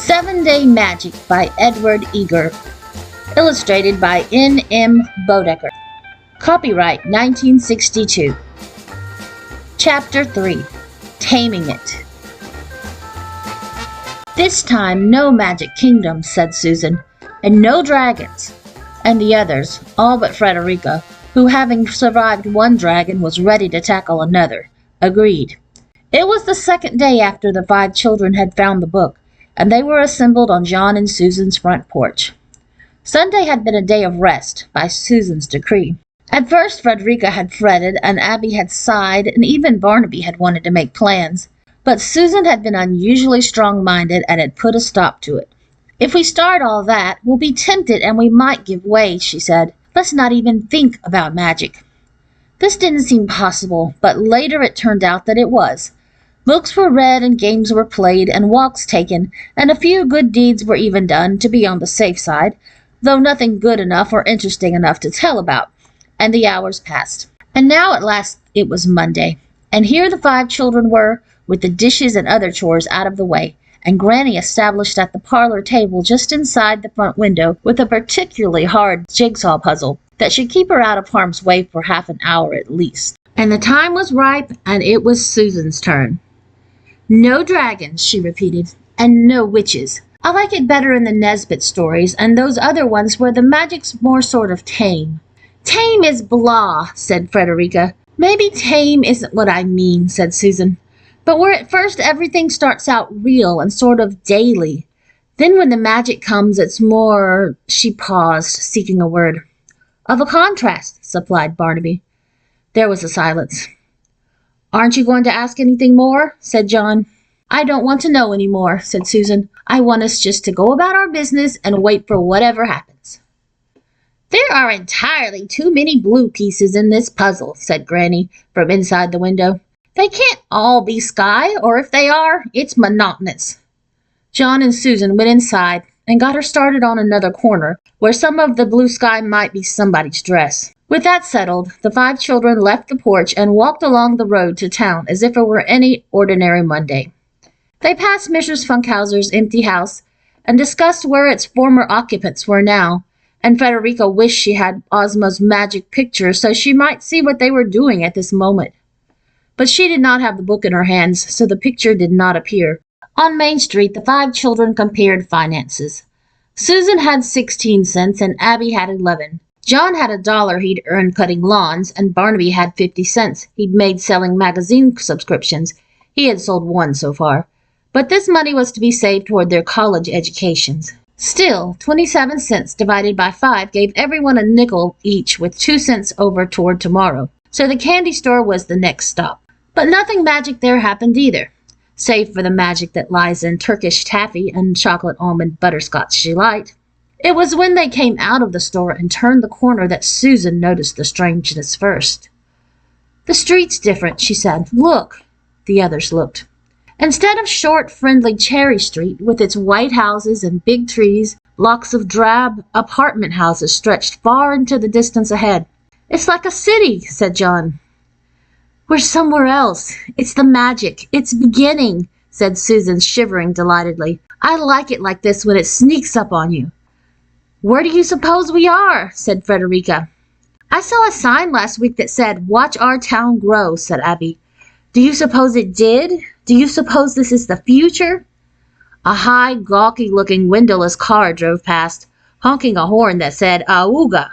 7-Day Magic by Edward Eager. Illustrated by N.M. Bodecker. Copyright 1962. Chapter 3. Taming It. This time no magic kingdoms, said Susan, and no dragons. And the others, all but Frederica, who having survived one dragon was ready to tackle another, agreed. It was the second day after the 5 children had found the book, and they were assembled on John and Susan's front porch. Sunday had been a day of rest, by Susan's decree. At first Frederica had fretted, and Abby had sighed, and even Barnaby had wanted to make plans. But Susan had been unusually strong-minded and had put a stop to it. If we start all that, we'll be tempted and we might give way, she said. Let's not even think about magic. This didn't seem possible, but later it turned out that it was. Books were read and games were played and walks taken, and a few good deeds were even done to be on the safe side, though nothing good enough or interesting enough to tell about. And the hours passed. And now at last it was Monday, and here the 5 children were, with the dishes and other chores out of the way, and Granny established at the parlor table just inside the front window with a particularly hard jigsaw puzzle that should keep her out of harm's way for half an hour at least. And the time was ripe, and it was Susan's turn. No dragons, she repeated, and no witches. I like it better in the Nesbit stories and those other ones where the magic's more sort of tame. Tame is blah, said Frederica. Maybe tame isn't what I mean, said Susan. But where at first everything starts out real and sort of daily. Then when the magic comes, it's more, she paused, seeking a word. Of a contrast, supplied Barnaby. There was a silence. Aren't you going to ask anything more? Said John. I don't want to know any more, said Susan. I want us just to go about our business and wait for whatever happens. There are entirely too many blue pieces in this puzzle, said Granny from inside the window. They can't all be sky, or if they are, it's monotonous. John and Susan went inside and got her started on another corner, where some of the blue sky might be somebody's dress. With that settled, the 5 children left the porch and walked along the road to town as if it were any ordinary Monday. They passed Mrs. Funkhauser's empty house and discussed where its former occupants were now, and Frederica wished she had Ozma's magic picture so she might see what they were doing at this moment. But she did not have the book in her hands, so the picture did not appear. On Main Street, the 5 children compared finances. Susan had 16 cents and Abby had 11. John had $1 he'd earned cutting lawns, and Barnaby had 50 cents he'd made selling magazine subscriptions. He had sold 1 so far. But this money was to be saved toward their college educations. Still, 27 cents divided by 5 gave everyone a nickel each, with 2 cents over toward tomorrow. So the candy store was the next stop. But nothing magic there happened either, save for the magic that lies in Turkish taffy and chocolate almond butterscotch delight. It was when they came out of the store and turned the corner that Susan noticed the strangeness first. The street's different, she said. Look. The others looked. Instead of short, friendly Cherry Street, with its white houses and big trees, blocks of drab apartment houses stretched far into the distance ahead. It's like a city, said John. We're somewhere else. It's the magic. It's beginning, said Susan, shivering delightedly. I like it like this when it sneaks up on you. Where do you suppose we are? Said Frederica. I saw a sign last week that said, Watch our town grow, said Abby. Do you suppose it did? Do you suppose this is the future? A high, gawky-looking windowless car drove past, honking a horn that said, Auga.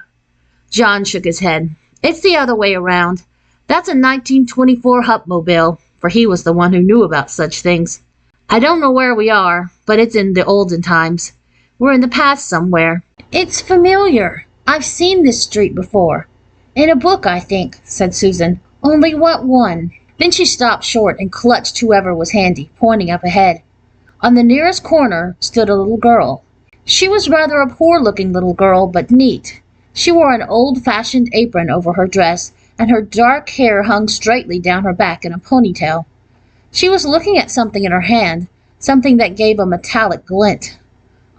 John shook his head. It's the other way around. That's a 1924 Hupmobile, for he was the one who knew about such things. I don't know where we are, but it's in the olden times. We're in the past somewhere. It's familiar. I've seen this street before. In a book, I think, said Susan. Only what one? Then she stopped short and clutched whoever was handy, pointing up ahead. On the nearest corner stood a little girl. She was rather a poor-looking little girl, but neat. She wore an old-fashioned apron over her dress, and her dark hair hung straightly down her back in a ponytail. She was looking at something in her hand, something that gave a metallic glint.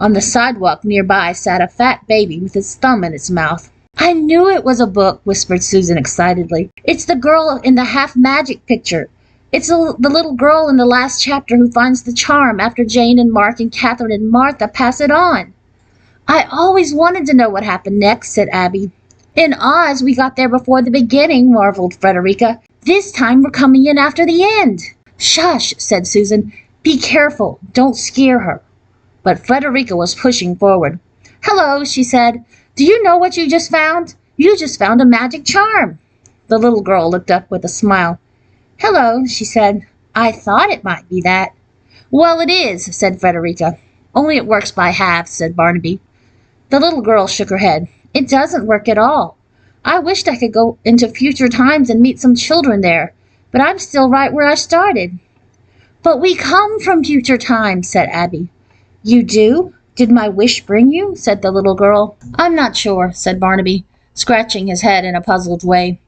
On the sidewalk nearby sat a fat baby with its thumb in its mouth. I knew it was a book, whispered Susan excitedly. It's the girl in the half-magic picture. It's the little girl in the last chapter who finds the charm after Jane and Mark and Catherine and Martha pass it on. I always wanted to know what happened next, said Abby. In Oz, we got there before the beginning, marveled Frederica. This time we're coming in after the end. Shush, said Susan. Be careful. Don't scare her. But Frederica was pushing forward. Hello, she said. Do you know what you just found? You just found a magic charm. The little girl looked up with a smile. Hello, she said. I thought it might be that. Well, it is, said Frederica. Only it works by halves, said Barnaby. The little girl shook her head. It doesn't work at all. I wished I could go into future times and meet some children there, but I'm still right where I started. But we come from future times, said Abby. You do? Did my wish bring you? Said the little girl. I'm not sure, said Barnaby, scratching his head in a puzzled way.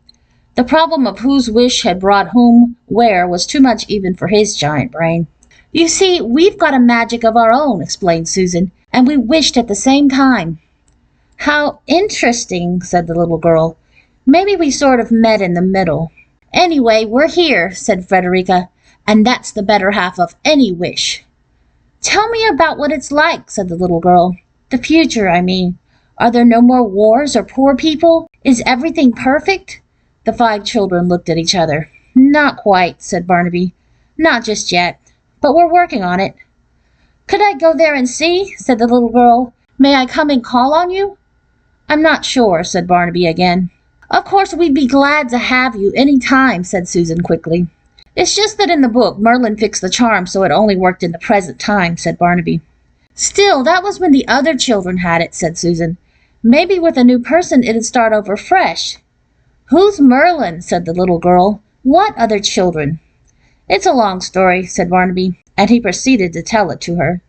The problem of whose wish had brought whom where was too much even for his giant brain. You see, we've got a magic of our own, explained Susan, and we wished at the same time. How interesting, said the little girl. Maybe we sort of met in the middle. Anyway, we're here, said Frederica, and that's the better half of any wish. Tell me about what it's like, said the little girl. The future, I mean. Are there no more wars or poor people? Is everything perfect? The 5 children looked at each other. Not quite, said Barnaby. Not just yet, but we're working on it. Could I go there and see? Said the little girl. May I come and call on you? I'm not sure, said Barnaby again. Of course we'd be glad to have you any time, said Susan quickly. It's just that in the book Merlin fixed the charm so it only worked in the present time, said Barnaby. Still, that was when the other children had it, said Susan. Maybe with a new person it'd start over fresh. Who's Merlin? Said the little girl. What other children? It's a long story, said Barnaby, and he proceeded to tell it to her.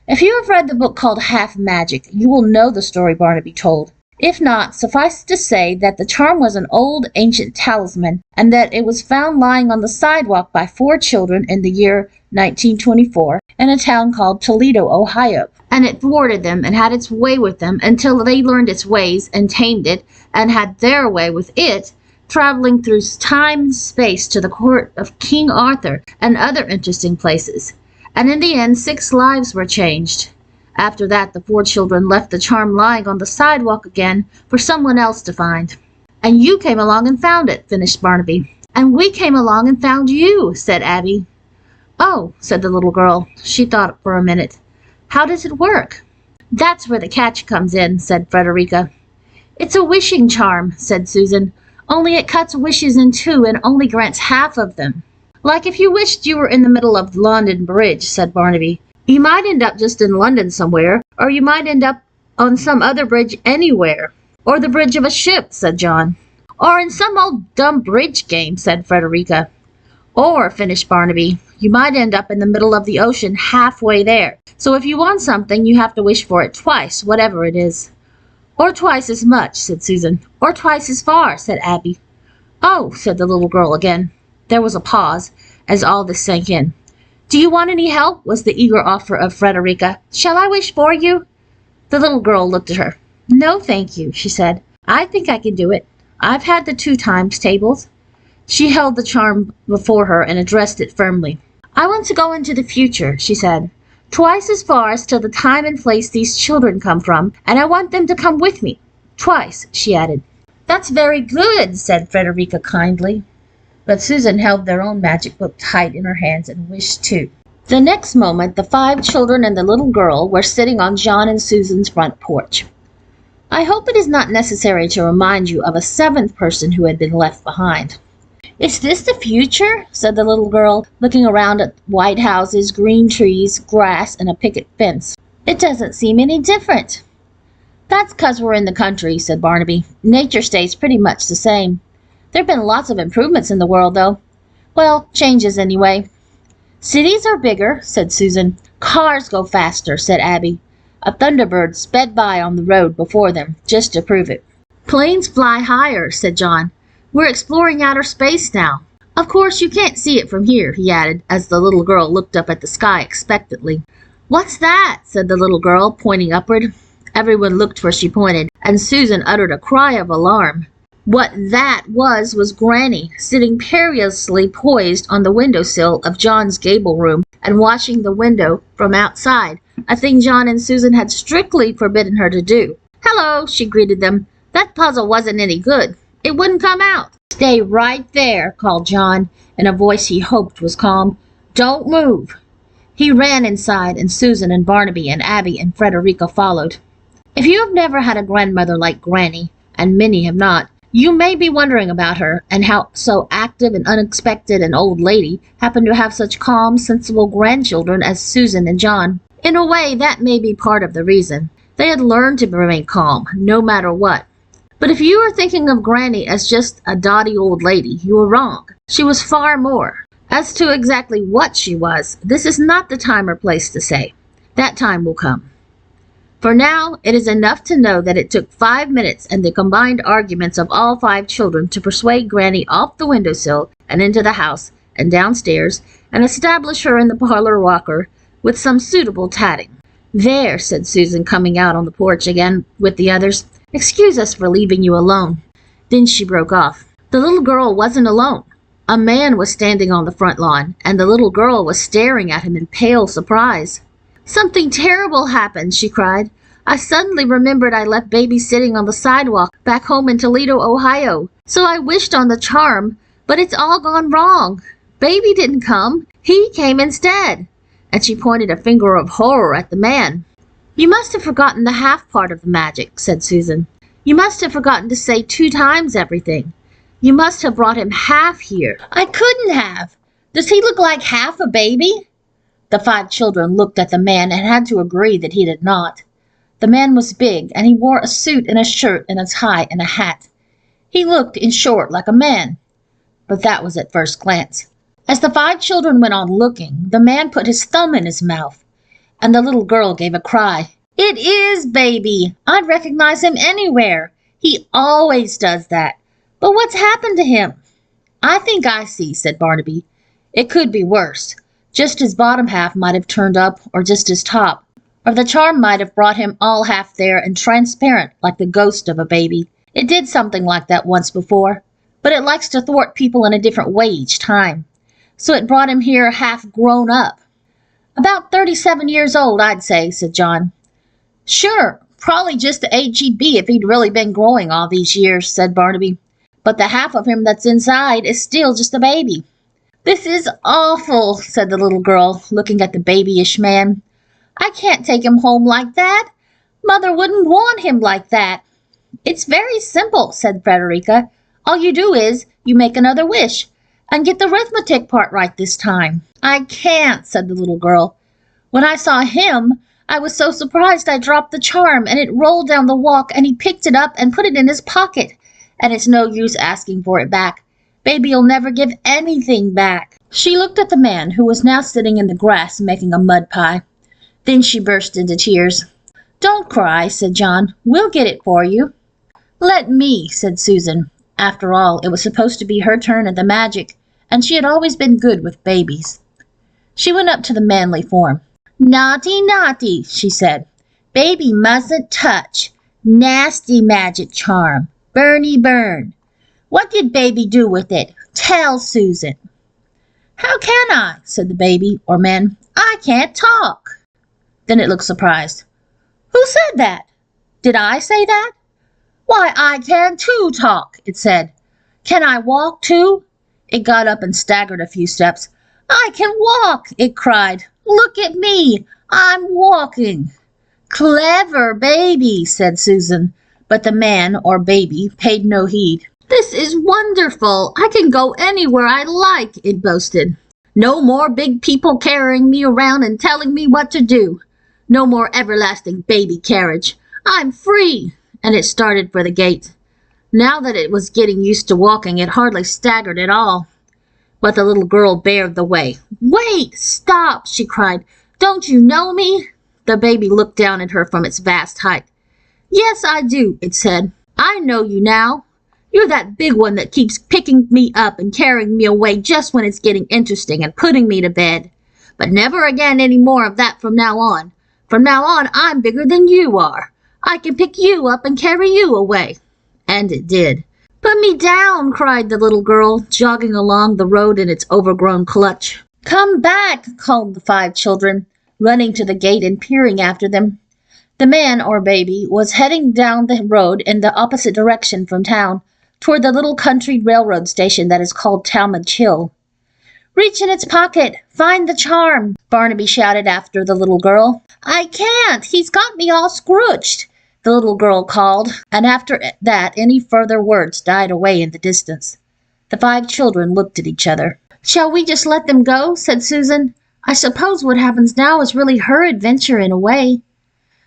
If you have read the book called Half Magic, you will know the story Barnaby told. If not, suffice to say that the charm was an old ancient talisman, and that it was found lying on the sidewalk by 4 children in the year 1924 in a town called Toledo, Ohio. And it thwarted them and had its way with them until they learned its ways and tamed it and had their way with it, traveling through time and space to the court of King Arthur and other interesting places. And in the end, 6 lives were changed. After that, the 4 children left the charm lying on the sidewalk again for someone else to find. And you came along and found it, finished Barnaby. And we came along and found you, said Abby. Oh, said the little girl. She thought for a minute. How does it work? That's where the catch comes in, said Frederica. It's a wishing charm, said Susan, only it cuts wishes in 2 and only grants half of them. Like if you wished you were in the middle of London Bridge, said Barnaby. You might end up just in London somewhere, or you might end up on some other bridge anywhere. Or the bridge of a ship, said John. Or in some old dumb bridge game, said Frederica. Or, finished Barnaby, you might end up in the middle of the ocean halfway there. So if you want something, you have to wish for it twice, whatever it is. Or twice as much, said Susan. Or twice as far, said Abby. Oh, said the little girl again. There was a pause, as all this sank in. Do you want any help? Was the eager offer of Frederica. Shall I wish for you? The little girl looked at her. No, thank you, she said. I think I can do it. I've had the 2 times tables. She held the charm before her and addressed it firmly. I want to go into the future, she said. Twice as far as to the time and place these children come from, and I want them to come with me. Twice, she added. That's very good, said Frederica kindly. But Susan held their own magic book tight in her hands and wished too. The next moment, the 5 children and the little girl were sitting on John and Susan's front porch. I hope it is not necessary to remind you of a 7th person who had been left behind. Is this the future? Said the little girl, looking around at white houses, green trees, grass, and a picket fence. It doesn't seem any different. That's 'cause we're in the country, said Barnaby. Nature stays pretty much the same. There have been lots of improvements in the world, though. Well, changes anyway. Cities are bigger, said Susan. Cars go faster, said Abby. A thunderbird sped by on the road before them, just to prove it. Planes fly higher, said John. We're exploring outer space now. Of course, you can't see it from here, he added, as the little girl looked up at the sky expectantly. What's that? Said the little girl, pointing upward. Everyone looked where she pointed, and Susan uttered a cry of alarm. What that was Granny, sitting perilously poised on the windowsill of John's gable room and watching the window from outside, a thing John and Susan had strictly forbidden her to do. "Hello," she greeted them. "That puzzle wasn't any good. It wouldn't come out." "Stay right there," called John, in a voice he hoped was calm. "Don't move." He ran inside, and Susan and Barnaby and Abby and Frederica followed. If you have never had a grandmother like Granny, and many have not, you may be wondering about her and how so active and unexpected an old lady happened to have such calm, sensible grandchildren as Susan and John. In a way, that may be part of the reason. They had learned to remain calm, no matter what. But if you are thinking of Granny as just a dotty old lady, you are wrong. She was far more. As to exactly what she was, this is not the time or place to say. That time will come. For now, it is enough to know that it took 5 minutes and the combined arguments of all 5 children to persuade Granny off the windowsill and into the house and downstairs and establish her in the parlor rocker with some suitable tatting. "There," said Susan, coming out on the porch again with the others. "Excuse us for leaving you alone." Then she broke off. The little girl wasn't alone. A man was standing on the front lawn, and the little girl was staring at him in pale surprise. "Something terrible happened," she cried. "I suddenly remembered I left Baby sitting on the sidewalk back home in Toledo, Ohio. So I wished on the charm, but it's all gone wrong. Baby didn't come. He came instead." And she pointed a finger of horror at the man. "You must have forgotten the half part of the magic," said Susan. "You must have forgotten to say 2 times everything. You must have brought him half here." "I couldn't have. Does he look like half a baby?" The 5 children looked at the man and had to agree that he did not. The man was big, and he wore a suit and a shirt and a tie and a hat. He looked, in short, like a man. But that was at first glance. As the 5 children went on looking, the man put his thumb in his mouth, and the little girl gave a cry. "It is Baby! I'd recognize him anywhere. He always does that. But what's happened to him?" "I think I see," said Barnaby. "It could be worse. Just his bottom half might have turned up, or just his top. Or the charm might have brought him all half there and transparent, like the ghost of a baby. It did something like that once before, but it likes to thwart people in a different way each time. So it brought him here half grown up." "About 37 years old, I'd say," said John. "Sure, probably just the age he'd be if he'd really been growing all these years," said Barnaby. "But the half of him that's inside is still just a baby." "This is awful," said the little girl, looking at the babyish man. "I can't take him home like that. Mother wouldn't want him like that." "It's very simple," said Frederica. "All you do is, you make another wish, and get the arithmetic part right this time." "I can't," said the little girl. "When I saw him, I was so surprised I dropped the charm, and it rolled down the walk, and he picked it up and put it in his pocket. And it's no use asking for it back. Baby'll never give anything back." She looked at the man, who was now sitting in the grass making a mud pie. Then she burst into tears. "Don't cry," said John. "We'll get it for you." "Let me," said Susan. After all, it was supposed to be her turn at the magic, and she had always been good with babies. She went up to the manly form. "Naughty, naughty," she said. "Baby mustn't touch. Nasty magic charm. Burny burn. What did Baby do with it? Tell Susan." "How can I?" said the baby, or man. "I can't talk." Then it looked surprised. "Who said that? Did I say that?" "Why, I can too talk," it said. "Can I walk too?" It got up and staggered a few steps. "I can walk," it cried. "Look at me. I'm walking." "Clever baby," said Susan. But the man, or baby, paid no heed. "This is wonderful. I can go anywhere I like," it boasted. "No more big people carrying me around and telling me what to do. No more everlasting baby carriage. I'm free." And it started for the gate. Now that it was getting used to walking, it hardly staggered at all. But the little girl barred the way. "Wait! Stop!" she cried. "Don't you know me?" The baby looked down at her from its vast height. "Yes, I do," it said. "I know you now. You're that big one that keeps picking me up and carrying me away just when it's getting interesting and putting me to bed. But never again any more of that from now on. From now on, I'm bigger than you are. I can pick you up and carry you away." And it did. Put me down, cried the little girl, jogging along the road in its overgrown clutch. Come back, called the 5 children, running to the gate and peering after them. The man, or baby, was heading down the road in the opposite direction from town, toward the little country railroad station that is called Talmadge Hill. Reach in its pocket, find the charm, Barnaby shouted after the little girl. I can't, he's got me all scrooched, the little girl called, and after that any further words died away in the distance. The 5 children looked at each other. Shall we just let them go? Said Susan. I suppose what happens now is really her adventure in a way.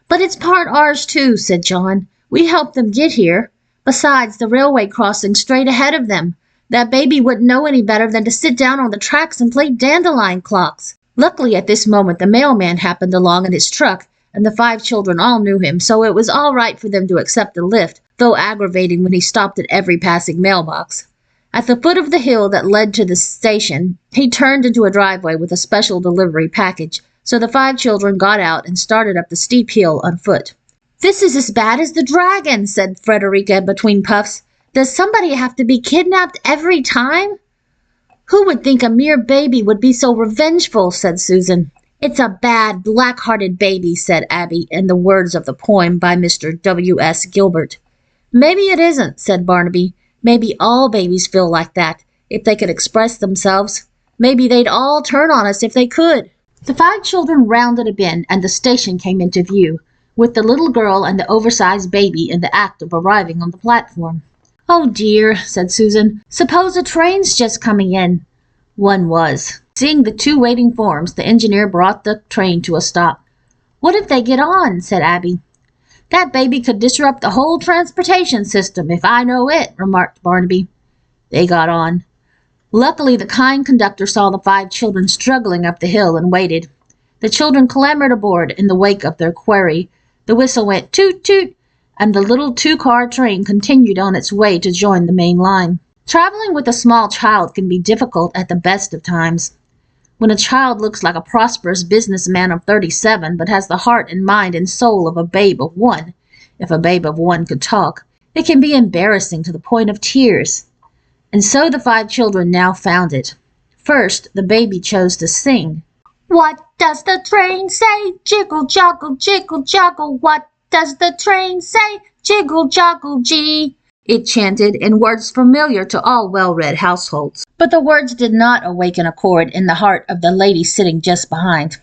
But it's part ours too, said John. We helped them get here. Besides, the railway crossing straight ahead of them. That baby wouldn't know any better than to sit down on the tracks and play dandelion clocks. Luckily, at this moment, the mailman happened along in his truck, and the 5 children all knew him, so it was all right for them to accept the lift, though aggravating when he stopped at every passing mailbox. At the foot of the hill that led to the station, he turned into a driveway with a special delivery package, so the 5 children got out and started up the steep hill on foot. This is as bad as the dragon, said Frederica between puffs. Does somebody have to be kidnapped every time? Who would think a mere baby would be so revengeful, said Susan. It's a bad, black-hearted baby, said Abby, in the words of the poem by Mr. W.S. Gilbert. Maybe it isn't, said Barnaby. Maybe all babies feel like that, if they could express themselves. Maybe they'd all turn on us if they could. The 5 children rounded a bend, and the station came into view, with the little girl and the oversized baby in the act of arriving on the platform. Oh dear, said Susan. Suppose a train's just coming in. One was. Seeing the 2 waiting forms, the engineer brought the train to a stop. What if they get on? Said Abby. That baby could disrupt the whole transportation system, if I know it, remarked Barnaby. They got on. Luckily, the kind conductor saw the 5 children struggling up the hill and waited. The children clambered aboard in the wake of their quarry. The whistle went toot toot, and the little 2-car train continued on its way to join the main line. Traveling with a small child can be difficult at the best of times. When a child looks like a prosperous businessman of 37, but has the heart and mind and soul of a babe of 1, if a babe of 1 could talk, it can be embarrassing to the point of tears. And so the 5 children now found it. First, the baby chose to sing. What does the train say? Jiggle, joggle, jiggle, joggle. What does the train say? Jiggle, joggle, gee. It chanted in words familiar to all well-read households. But the words did not awaken a chord in the heart of the lady sitting just behind.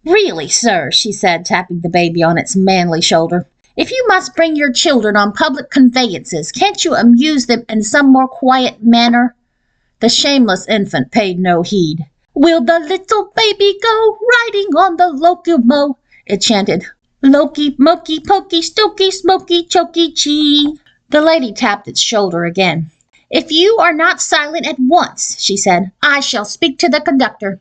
Really, sir, she said, tapping the baby on its manly shoulder, if you must bring your children on public conveyances, can't you amuse them in some more quiet manner? The shameless infant paid no heed. Will the little baby go riding on the locomo? It chanted. Loki, mokey, pokey, stokey, smoky, chokey, chee. The lady tapped its shoulder again. If you are not silent at once, she said, I shall speak to the conductor.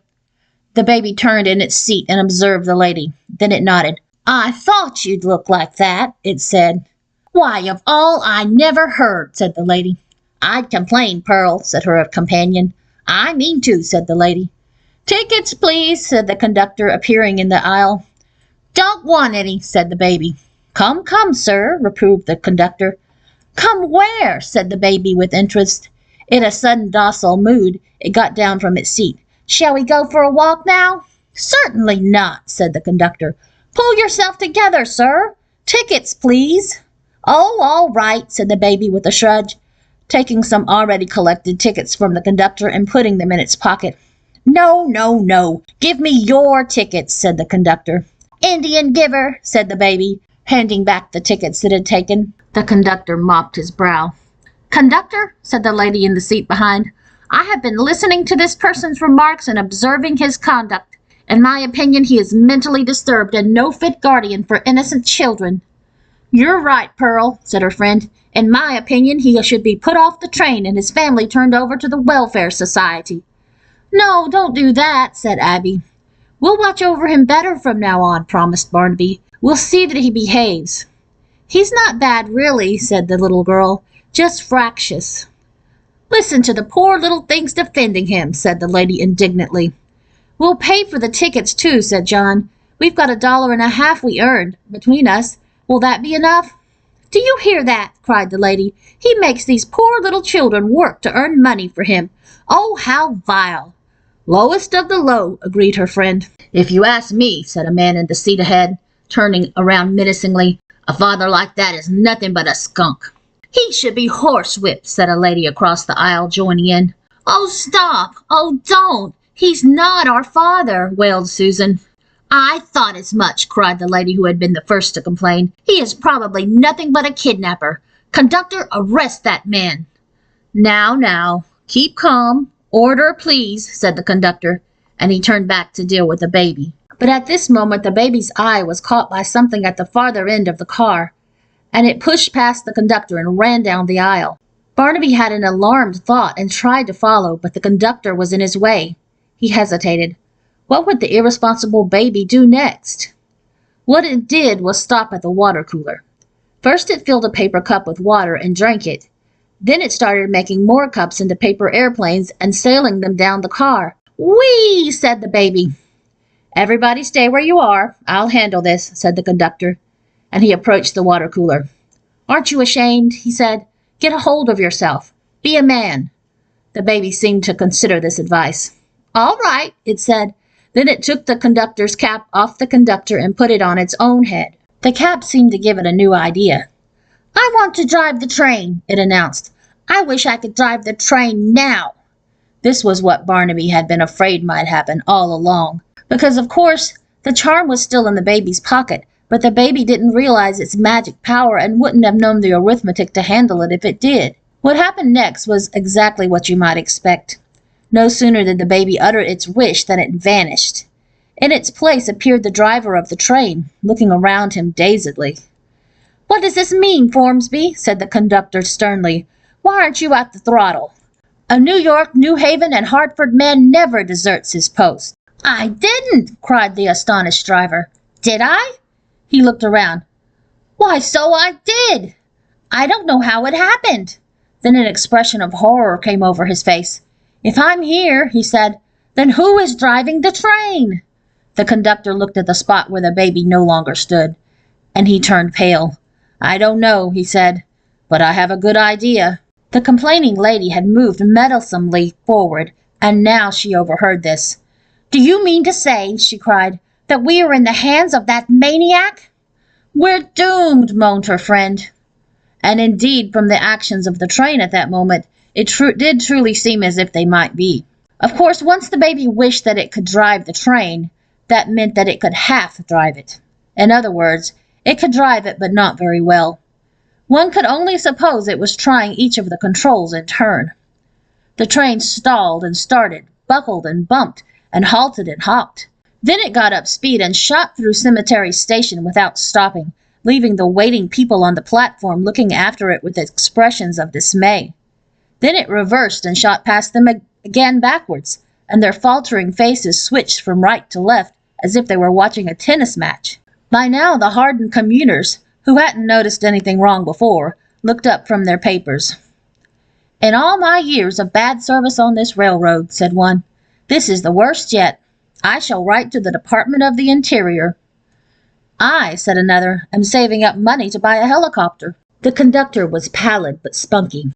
The baby turned in its seat and observed the lady. Then it nodded. I thought you'd look like that, it said. Why, of all I never heard, said the lady. I'd complain, Pearl, said her companion. I mean to, said the lady. Tickets, please, said the conductor, appearing in the aisle. Don't want any, said the baby. Come, come, sir, reproved the conductor. Come where? Said the baby with interest. In a sudden docile mood, it got down from its seat. Shall we go for a walk now? Certainly not, said the conductor. Pull yourself together, sir. Tickets, please. Oh, all right, said the baby with a shrug, taking some already collected tickets from the conductor and putting them in its pocket. No, no, no. Give me your tickets, said the conductor. Indian giver, said the baby, handing back the tickets it had taken. The conductor mopped his brow. Conductor, said the lady in the seat behind, I have been listening to this person's remarks and observing his conduct. In my opinion, he is mentally disturbed and no fit guardian for innocent children. You're right, Pearl, said her friend. In my opinion, he should be put off the train and his family turned over to the welfare society. No, don't do that, said Abby. We'll watch over him better from now on, promised Barnaby. We'll see that he behaves. He's not bad, really, said the little girl. Just fractious. Listen to the poor little things defending him, said the lady indignantly. We'll pay for the tickets, too, said John. We've got $1.50 we earned, between us. Will that be enough? "Do you hear that?" cried the lady. "He makes these poor little children work to earn money for him. Oh, how vile!" "Lowest of the low," agreed her friend. "If you ask me," said a man in the seat ahead, turning around menacingly, "a father like that is nothing but a skunk." "He should be horsewhipped," said a lady across the aisle, joining in. "Oh, stop! Oh, don't! He's not our father," wailed Susan. "I thought as much," cried the lady who had been the first to complain. "He is probably nothing but a kidnapper. Conductor, arrest that man." Now, keep calm. Order, please," said the conductor, and he turned back to deal with the baby. But at this moment the baby's eye was caught by something at the farther end of the car, and it pushed past the conductor and ran down the aisle. Barnaby had an alarmed thought and tried to follow, but the conductor was in his way. He hesitated. What would the irresponsible baby do next? What it did was stop at the water cooler. First it filled a paper cup with water and drank it. Then it started making more cups into paper airplanes and sailing them down the car. "Whee!" said the baby. "Everybody stay where you are. I'll handle this," said the conductor, and he approached the water cooler. "Aren't you ashamed?" he said. "Get a hold of yourself. Be a man." The baby seemed to consider this advice. "All right," it said. Then it took the conductor's cap off the conductor and put it on its own head. The cap seemed to give it a new idea. "I want to drive the train," it announced. "I wish I could drive the train now." This was what Barnaby had been afraid might happen all along, because of course the charm was still in the baby's pocket, but the baby didn't realize its magic power and wouldn't have known the arithmetic to handle it if it did. What happened next was exactly what you might expect. No sooner did the baby utter its wish than it vanished. In its place appeared the driver of the train, looking around him dazedly. "What does this mean, Formsby?" said the conductor sternly. "Why aren't you at the throttle? A New York, New Haven, and Hartford man never deserts his post." "I didn't!" cried the astonished driver. "Did I?" He looked around. "Why, so I did! I don't know how it happened." Then an expression of horror came over his face. "If I'm here," he said, "then who is driving the train?" The conductor looked at the spot where the baby no longer stood, and he turned pale. "I don't know," he said, "but I have a good idea." The complaining lady had moved meddlesomely forward, and now she overheard this. "Do you mean to say," she cried, "that we are in the hands of that maniac?" "We're doomed," moaned her friend. And indeed, from the actions of the train at that moment, it did truly seem as if they might be. Of course, once the baby wished that it could drive the train, that meant that it could half drive it. In other words, it could drive it, but not very well. One could only suppose it was trying each of the controls in turn. The train stalled and started, buckled and bumped, and halted and hopped. Then it got up speed and shot through Cemetery Station without stopping, leaving the waiting people on the platform looking after it with expressions of dismay. Then it reversed and shot past them again backwards, and their faltering faces switched from right to left as if they were watching a tennis match. By now the hardened commuters, who hadn't noticed anything wrong before, looked up from their papers. "In all my years of bad service on this railroad," said one, "this is the worst yet. I shall write to the Department of the Interior." "I," said another, "am saving up money to buy a helicopter." The conductor was pallid but spunky.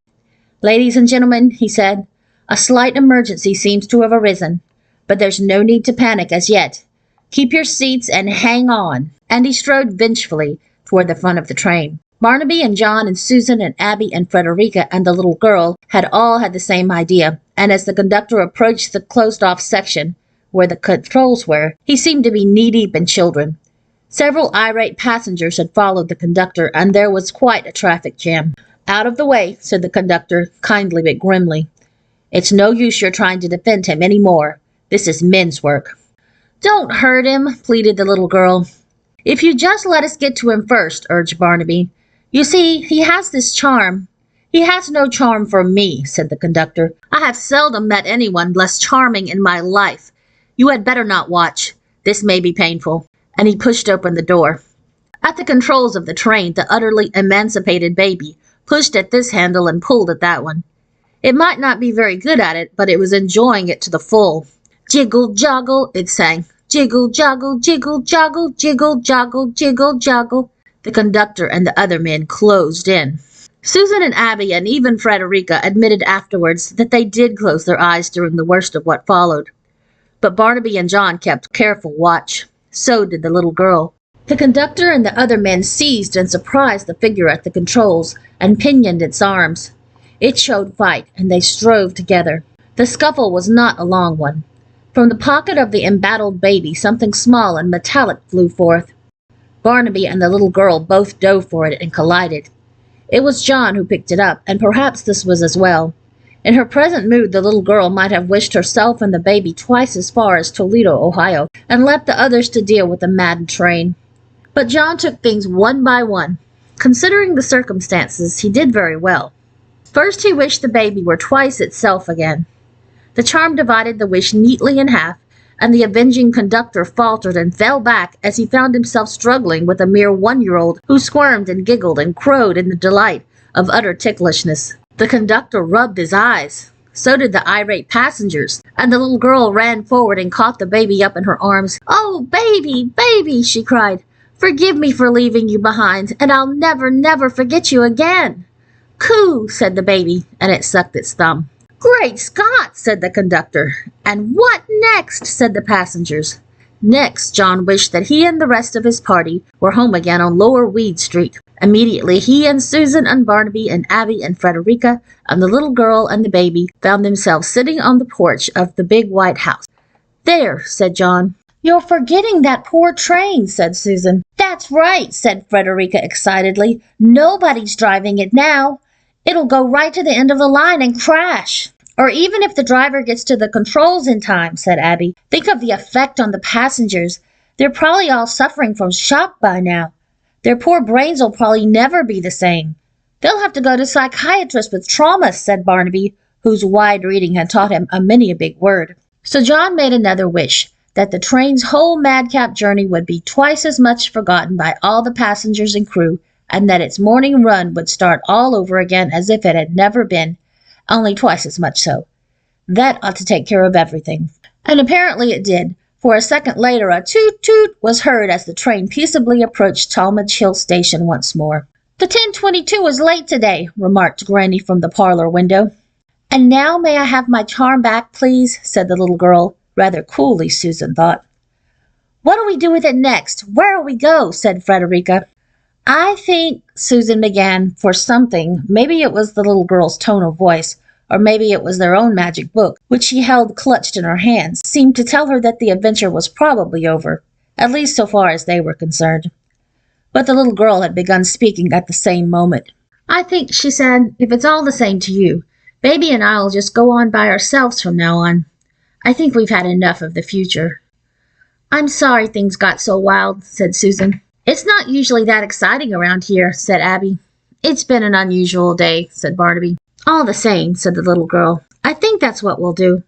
"Ladies and gentlemen," he said, "a slight emergency seems to have arisen, but there's no need to panic as yet. Keep your seats and hang on." And he strode vengefully toward the front of the train. Barnaby and John and Susan and Abby and Frederica and the little girl had all had the same idea, and as the conductor approached the closed-off section where the controls were, he seemed to be knee-deep in children. Several irate passengers had followed the conductor, and there was quite a traffic jam. "Out of the way," said the conductor, kindly but grimly. "It's no use your trying to defend him any more. This is men's work." "Don't hurt him," pleaded the little girl. "If you just let us get to him first," urged Barnaby. "You see, he has this charm." "He has no charm for me," said the conductor. "I have seldom met anyone less charming in my life. You had better not watch. This may be painful." And he pushed open the door. At the controls of the train, the utterly emancipated baby pushed at this handle and pulled at that one. It might not be very good at it, but it was enjoying it to the full. "Jiggle, joggle," it sang. "Jiggle, joggle, jiggle, joggle, jiggle, joggle, jiggle, joggle." The conductor and the other men closed in. Susan and Abby and even Frederica admitted afterwards that they did close their eyes during the worst of what followed. But Barnaby and John kept careful watch. So did the little girl. The conductor and the other men seized and surprised the figure at the controls and pinioned its arms. It showed fight, and they strove together. The scuffle was not a long one. From the pocket of the embattled baby, something small and metallic flew forth. Barnaby and the little girl both dove for it and collided. It was John who picked it up, and perhaps this was as well. In her present mood, the little girl might have wished herself and the baby twice as far as Toledo, Ohio, and left the others to deal with the maddened train. But John took things one by one. Considering the circumstances, he did very well. First, he wished the baby were twice itself again. The charm divided the wish neatly in half, and the avenging conductor faltered and fell back as he found himself struggling with a mere 1-year-old who squirmed and giggled and crowed in the delight of utter ticklishness. The conductor rubbed his eyes. So did the irate passengers, and the little girl ran forward and caught the baby up in her arms. "Oh, baby, baby," she cried. "Forgive me for leaving you behind, and I'll never, never forget you again." "Coo," said the baby, and it sucked its thumb. "Great Scott," said the conductor. "And what next?" said the passengers. Next, John wished that he and the rest of his party were home again on Lower Weed Street. Immediately, he and Susan and Barnaby and Abby and Frederica and the little girl and the baby found themselves sitting on the porch of the big white house. "There," said John. "You're forgetting that poor train," said Susan. "That's right," said Frederica excitedly. "Nobody's driving it now. It'll go right to the end of the line and crash. Or even if the driver gets to the controls in time," said Abby. "Think of the effect on the passengers. They're probably all suffering from shock by now. Their poor brains will probably never be the same. They'll have to go to psychiatrists with trauma," said Barnaby, whose wide reading had taught him many a big word. So John made another wish, that the train's whole madcap journey would be twice as much forgotten by all the passengers and crew, and that its morning run would start all over again as if it had never been, only twice as much so. That ought to take care of everything. And apparently it did, for a second later a toot-toot was heard as the train peaceably approached Talmadge Hill Station once more. "The 10:22 is late today," remarked Granny from the parlor window. "And now may I have my charm back, please?" said the little girl, rather coolly, Susan thought. "What do we do with it next? Where'll we go?" said Frederica. "I think," Susan began, for something, maybe it was the little girl's tone of voice, or maybe it was their own magic book, which she held clutched in her hands, seemed to tell her that the adventure was probably over, at least so far as they were concerned. But the little girl had begun speaking at the same moment. "I think," she said, "if it's all the same to you, Baby and I'll just go on by ourselves from now on. I think we've had enough of the future." "I'm sorry things got so wild," said Susan. "It's not usually that exciting around here," said Abby. "It's been an unusual day," said Barnaby. "All the same," said the little girl, "I think that's what we'll do.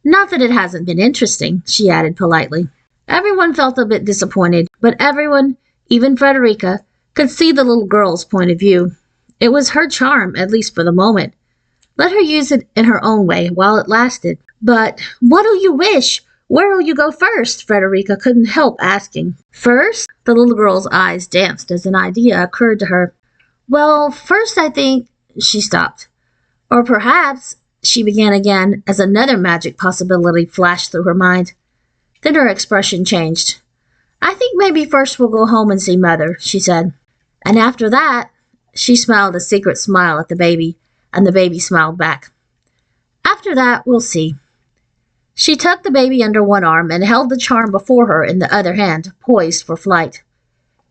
Not that it hasn't been interesting," she added politely. Everyone felt a bit disappointed, but everyone, even Frederica, could see the little girl's point of view. It was her charm, at least for the moment. Let her use it in her own way while it lasted. "But what'll you wish? Where'll you go first?" Frederica couldn't help asking. "First?" The little girl's eyes danced as an idea occurred to her. "Well, first I think—" She stopped. "Or perhaps," she began again, as another magic possibility flashed through her mind. Then her expression changed. "I think maybe first we'll go home and see Mother," she said. "And after that—" She smiled a secret smile at the baby, and the baby smiled back. "After that, we'll see." She tucked the baby under one arm and held the charm before her in the other hand, poised for flight.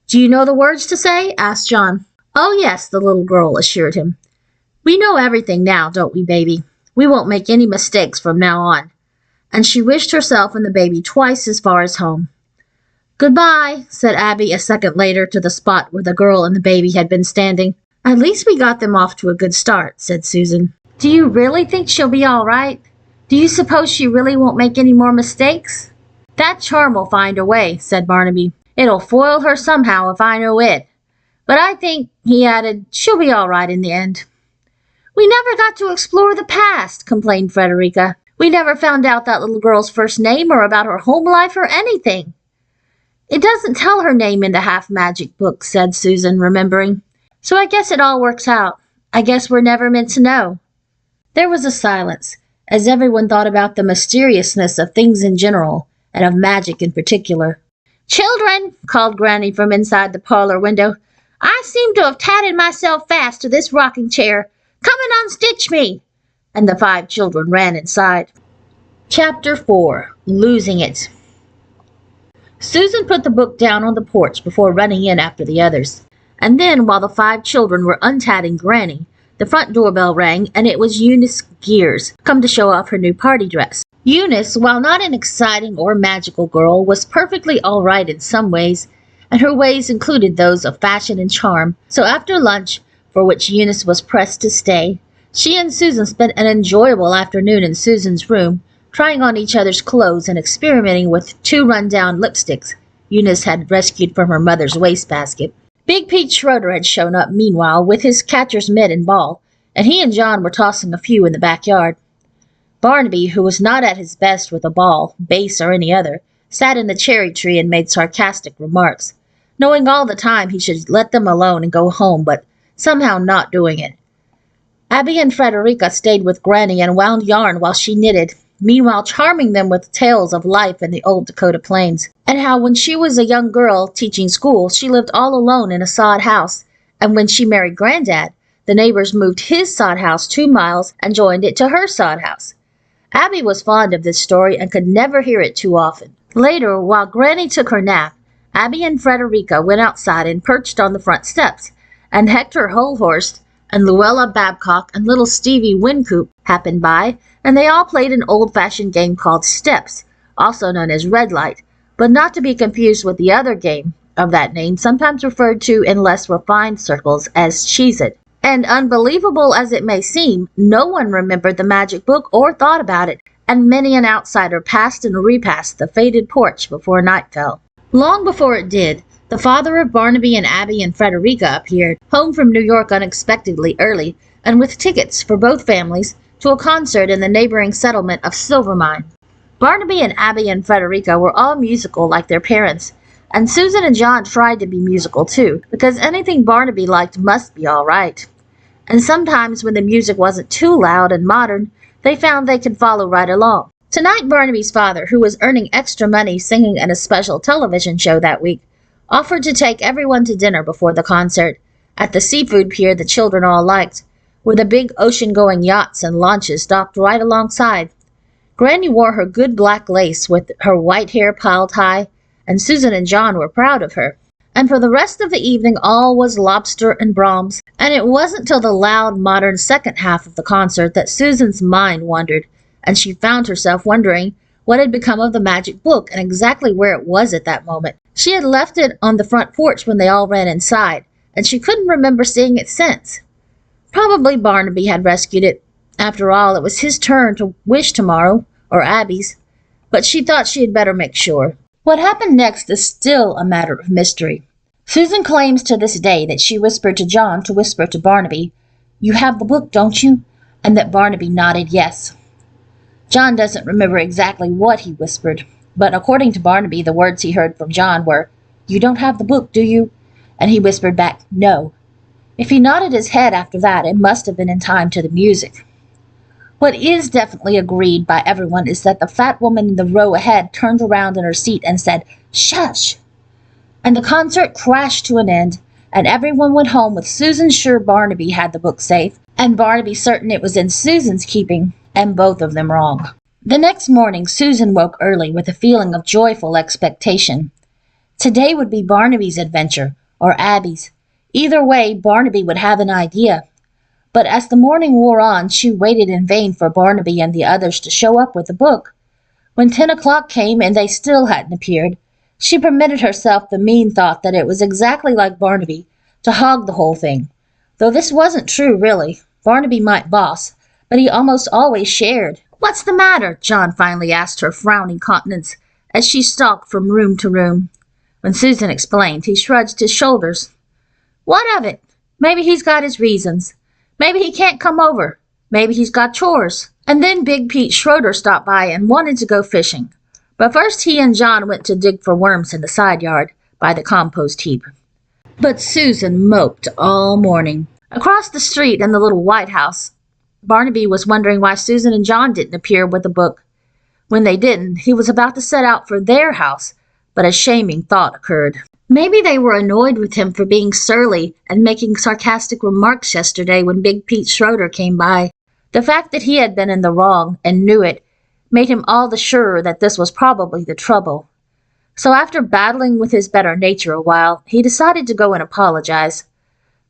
"Do you know the words to say?" asked John. "Oh, yes," the little girl assured him. "We know everything now, don't we, baby? We won't make any mistakes from now on." And she wished herself and the baby twice as far as home. "Goodbye," said Abby a second later to the spot where the girl and the baby had been standing. "At least we got them off to a good start," said Susan. "Do you really think she'll be all right? Do you suppose she really won't make any more mistakes?" "That charm will find a way," said Barnaby. "It'll foil her somehow if I know it. But I think," he added, "she'll be all right in the end." "We never got to explore the past," complained Frederica. "We never found out that little girl's first name or about her home life or anything." It doesn't tell her name in the half-magic book, said Susan, remembering. So I guess it all works out. I guess we're never meant to know. There was a silence, as everyone thought about the mysteriousness of things in general, and of magic in particular. Children, called Granny from inside the parlor window, I seem to have tatted myself fast to this rocking chair. Come and unstitch me. And the 5 children ran inside. Chapter 4. Losing It. Susan put the book down on the porch before running in after the others. And then, while the 5 children were untatting Granny, the front doorbell rang, and it was Eunice Gears, come to show off her new party dress. Eunice, while not an exciting or magical girl, was perfectly all right in some ways, and her ways included those of fashion and charm. So after lunch, for which Eunice was pressed to stay, she and Susan spent an enjoyable afternoon in Susan's room, trying on each other's clothes and experimenting with 2 run-down lipsticks Eunice had rescued from her mother's wastebasket. Big Pete Schroeder had shown up meanwhile with his catcher's mitt and ball, and he and John were tossing a few in the backyard. Barnaby, who was not at his best with a ball, base, or any other, sat in the cherry tree and made sarcastic remarks, knowing all the time he should let them alone and go home, but somehow not doing it. Abby and Frederica stayed with Granny and wound yarn while she knitted, meanwhile charming them with tales of life in the old Dakota plains, and how when she was a young girl teaching school, she lived all alone in a sod house, and when she married Granddad, the neighbors moved his sod house 2 miles and joined it to her sod house. Abby was fond of this story and could never hear it too often. Later, while Granny took her nap, Abby and Frederica went outside and perched on the front steps, and Hector Holhorst and Luella Babcock and little Stevie Wincoop happened by, and they all played an old-fashioned game called Steps, also known as Red Light, but not to be confused with the other game of that name, sometimes referred to in less refined circles as Cheez-It. And unbelievable as it may seem, no one remembered the magic book or thought about it, and many an outsider passed and repassed the faded porch before night fell. Long before it did, the father of Barnaby and Abby and Frederica appeared, home from New York unexpectedly early, and with tickets for both families to a concert in the neighboring settlement of Silvermine. Barnaby and Abby and Frederica were all musical like their parents, and Susan and John tried to be musical too, because anything Barnaby liked must be all right. And sometimes when the music wasn't too loud and modern, they found they could follow right along. Tonight, Barnaby's father, who was earning extra money singing in a special television show that week, offered to take everyone to dinner before the concert, at the seafood pier the children all liked, where the big ocean-going yachts and launches docked right alongside. Granny wore her good black lace with her white hair piled high, and Susan and John were proud of her. And for the rest of the evening all was lobster and Brahms, and it wasn't till the loud, modern second half of the concert that Susan's mind wandered, and she found herself wondering what had become of the magic book and exactly where it was at that moment. She had left it on the front porch when they all ran inside, and she couldn't remember seeing it since. Probably Barnaby had rescued it. After all, it was his turn to wish tomorrow, or Abby's, but she thought she had better make sure. What happened next is still a matter of mystery. Susan claims to this day that she whispered to John to whisper to Barnaby, "You have the book, don't you?" and that Barnaby nodded yes. John doesn't remember exactly what he whispered, but according to Barnaby, the words he heard from John were, "You don't have the book, do you?" And he whispered back, "No." If he nodded his head after that, it must have been in time to the music. What is definitely agreed by everyone is that the fat woman in the row ahead turned around in her seat and said, "Shush!" And the concert crashed to an end, and everyone went home with Susan sure Barnaby had the book safe, and Barnaby certain it was in Susan's keeping, and both of them wrong. The next morning, Susan woke early with a feeling of joyful expectation. Today would be Barnaby's adventure, or Abby's. Either way, Barnaby would have an idea. But as the morning wore on, she waited in vain for Barnaby and the others to show up with the book. When 10 o'clock came and they still hadn't appeared, she permitted herself the mean thought that it was exactly like Barnaby to hog the whole thing. Though this wasn't true, really. Barnaby might boss, but he almost always shared. "What's the matter?" John finally asked her frowning countenance as she stalked from room to room. When Susan explained, he shrugged his shoulders. "What of it? Maybe he's got his reasons. Maybe he can't come over. Maybe he's got chores." And then Big Pete Schroeder stopped by and wanted to go fishing. But first he and John went to dig for worms in the side yard by the compost heap. But Susan moped all morning. Across the street in the little white house, Barnaby was wondering why Susan and John didn't appear with the book. When they didn't, he was about to set out for their house, but a shaming thought occurred. Maybe they were annoyed with him for being surly and making sarcastic remarks yesterday when Big Pete Schroeder came by. The fact that he had been in the wrong and knew it made him all the surer that this was probably the trouble. So after battling with his better nature a while, he decided to go and apologize.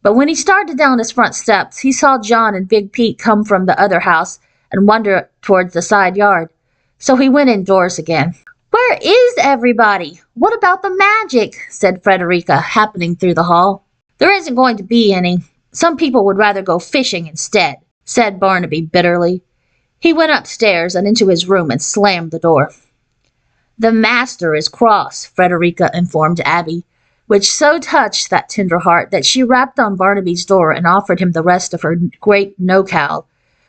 But when he started down his front steps, he saw John and Big Pete come from the other house and wander towards the side yard. So he went indoors again. "Where is everybody? What about the magic?" said Frederica, happening through the hall. "There isn't going to be any. Some people would rather go fishing instead," said Barnaby bitterly. He went upstairs and into his room and slammed the door. "The master is cross," Frederica informed Abby, which so touched that tender heart that she rapped on Barnaby's door and offered him the rest of her great no-cow,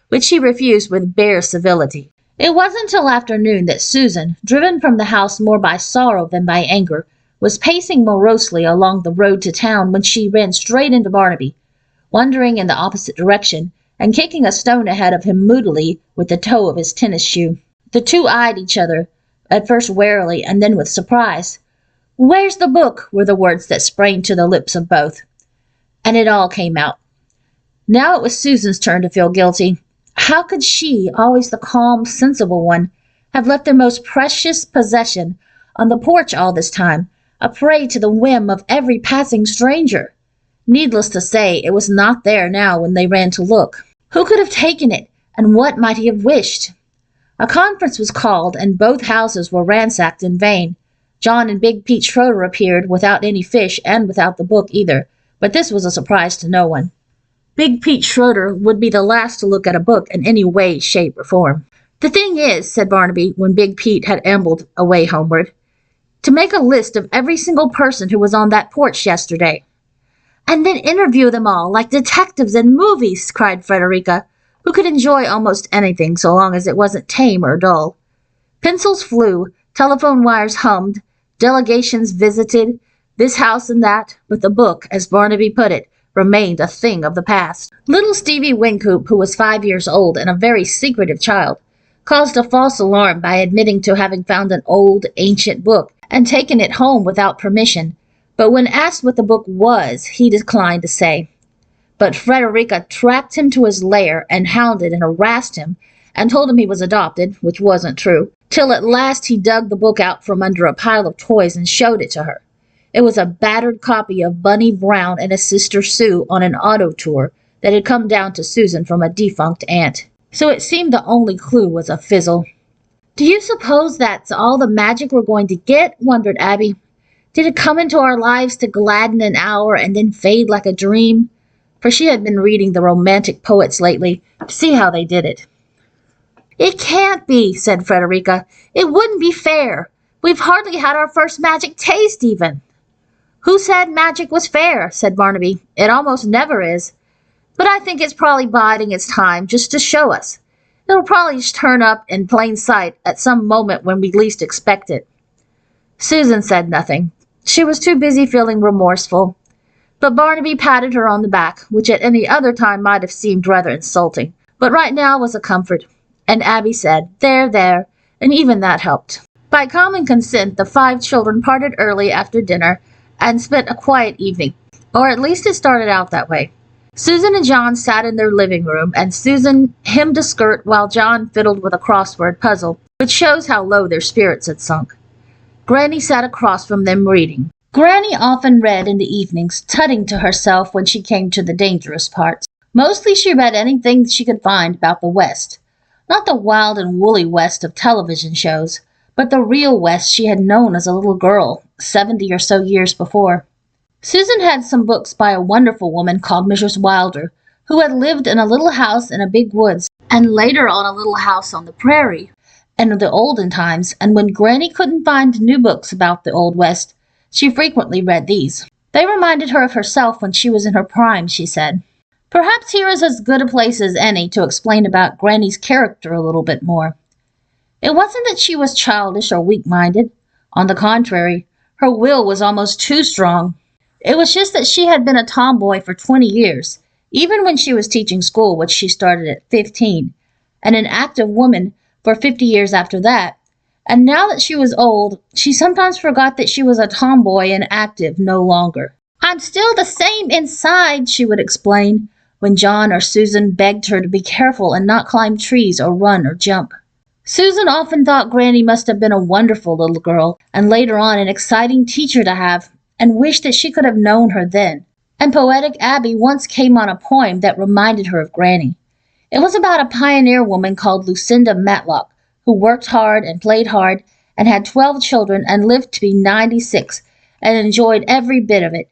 which he refused with bare civility. It wasn't till afternoon that Susan, driven from the house more by sorrow than by anger, was pacing morosely along the road to town when she ran straight into Barnaby, wandering in the opposite direction and kicking a stone ahead of him moodily with the toe of his tennis shoe. The two eyed each other, at first warily and then with surprise. "Where's the book?" were the words that sprang to the lips of both. And it all came out. Now it was Susan's turn to feel guilty. How could she, always the calm, sensible one, have left their most precious possession on the porch all this time, a prey to the whim of every passing stranger? Needless to say, it was not there now when they ran to look. Who could have taken it, and what might he have wished? A conference was called, and both houses were ransacked in vain. John and Big Pete Schroeder appeared without any fish and without the book either, but this was a surprise to no one. Big Pete Schroeder would be the last to look at a book in any way, shape, or form. "The thing is," said Barnaby, when Big Pete had ambled away homeward, "to make a list of every single person who was on that porch yesterday." "And then interview them all, like detectives in movies," cried Frederica, who could enjoy almost anything so long as it wasn't tame or dull. Pencils flew, telephone wires hummed, delegations visited, this house and that, but the book, as Barnaby put it, remained a thing of the past. Little Stevie Wynkoop, who was 5 years old and a very secretive child, caused a false alarm by admitting to having found an old, ancient book and taken it home without permission, but when asked what the book was, he declined to say. But Frederica tracked him to his lair and hounded and harassed him and told him he was adopted, which wasn't true, till at last he dug the book out from under a pile of toys and showed it to her. It was a battered copy of Bunny Brown and his sister Sue on an auto tour that had come down to Susan from a defunct aunt. So it seemed the only clue was a fizzle. "Do you suppose that's all the magic we're going to get?" wondered Abby. "Did it come into our lives to gladden an hour and then fade like a dream?" For she had been reading the romantic poets lately to see how they did it. "It can't be," said Frederica. "It wouldn't be fair. We've hardly had our first magic taste even." "Who said magic was fair?" said Barnaby. "It almost never is. But I think it's probably biding its time just to show us. It'll probably just turn up in plain sight at some moment when we least expect it." Susan said nothing. She was too busy feeling remorseful. But Barnaby patted her on the back, which at any other time might have seemed rather insulting, but right now was a comfort. And Abby said, there, and even that helped. By common consent, the 5 children parted early after dinner and spent a quiet evening, or at least it started out that way. Susan and John sat in their living room, and Susan hemmed a skirt while John fiddled with a crossword puzzle, which shows how low their spirits had sunk. Granny sat across from them reading. Granny often read in the evenings, tutting to herself when she came to the dangerous parts. Mostly she read anything she could find about the West. Not the wild and woolly West of television shows, but the real West she had known as a little girl, 70 or so years before. Susan had some books by a wonderful woman called Mrs. Wilder, who had lived in a little house in a big woods, and later on a little house on the prairie, in the olden times, and when Granny couldn't find new books about the Old West, she frequently read these. They reminded her of herself when she was in her prime, she said. Perhaps here is as good a place as any to explain about Granny's character a little bit more. It wasn't that she was childish or weak-minded. On the contrary, her will was almost too strong. It was just that she had been a tomboy for 20 years, even when she was teaching school, which she started at 15, and an active woman for 50 years after that. And now that she was old, she sometimes forgot that she was a tomboy and active no longer. "I'm still the same inside," she would explain, when John or Susan begged her to be careful and not climb trees or run or jump. Susan often thought Granny must have been a wonderful little girl, and later on an exciting teacher to have, and wished that she could have known her then. And poetic Abby once came on a poem that reminded her of Granny. It was about a pioneer woman called Lucinda Matlock, who worked hard and played hard and had 12 children and lived to be 96 and enjoyed every bit of it.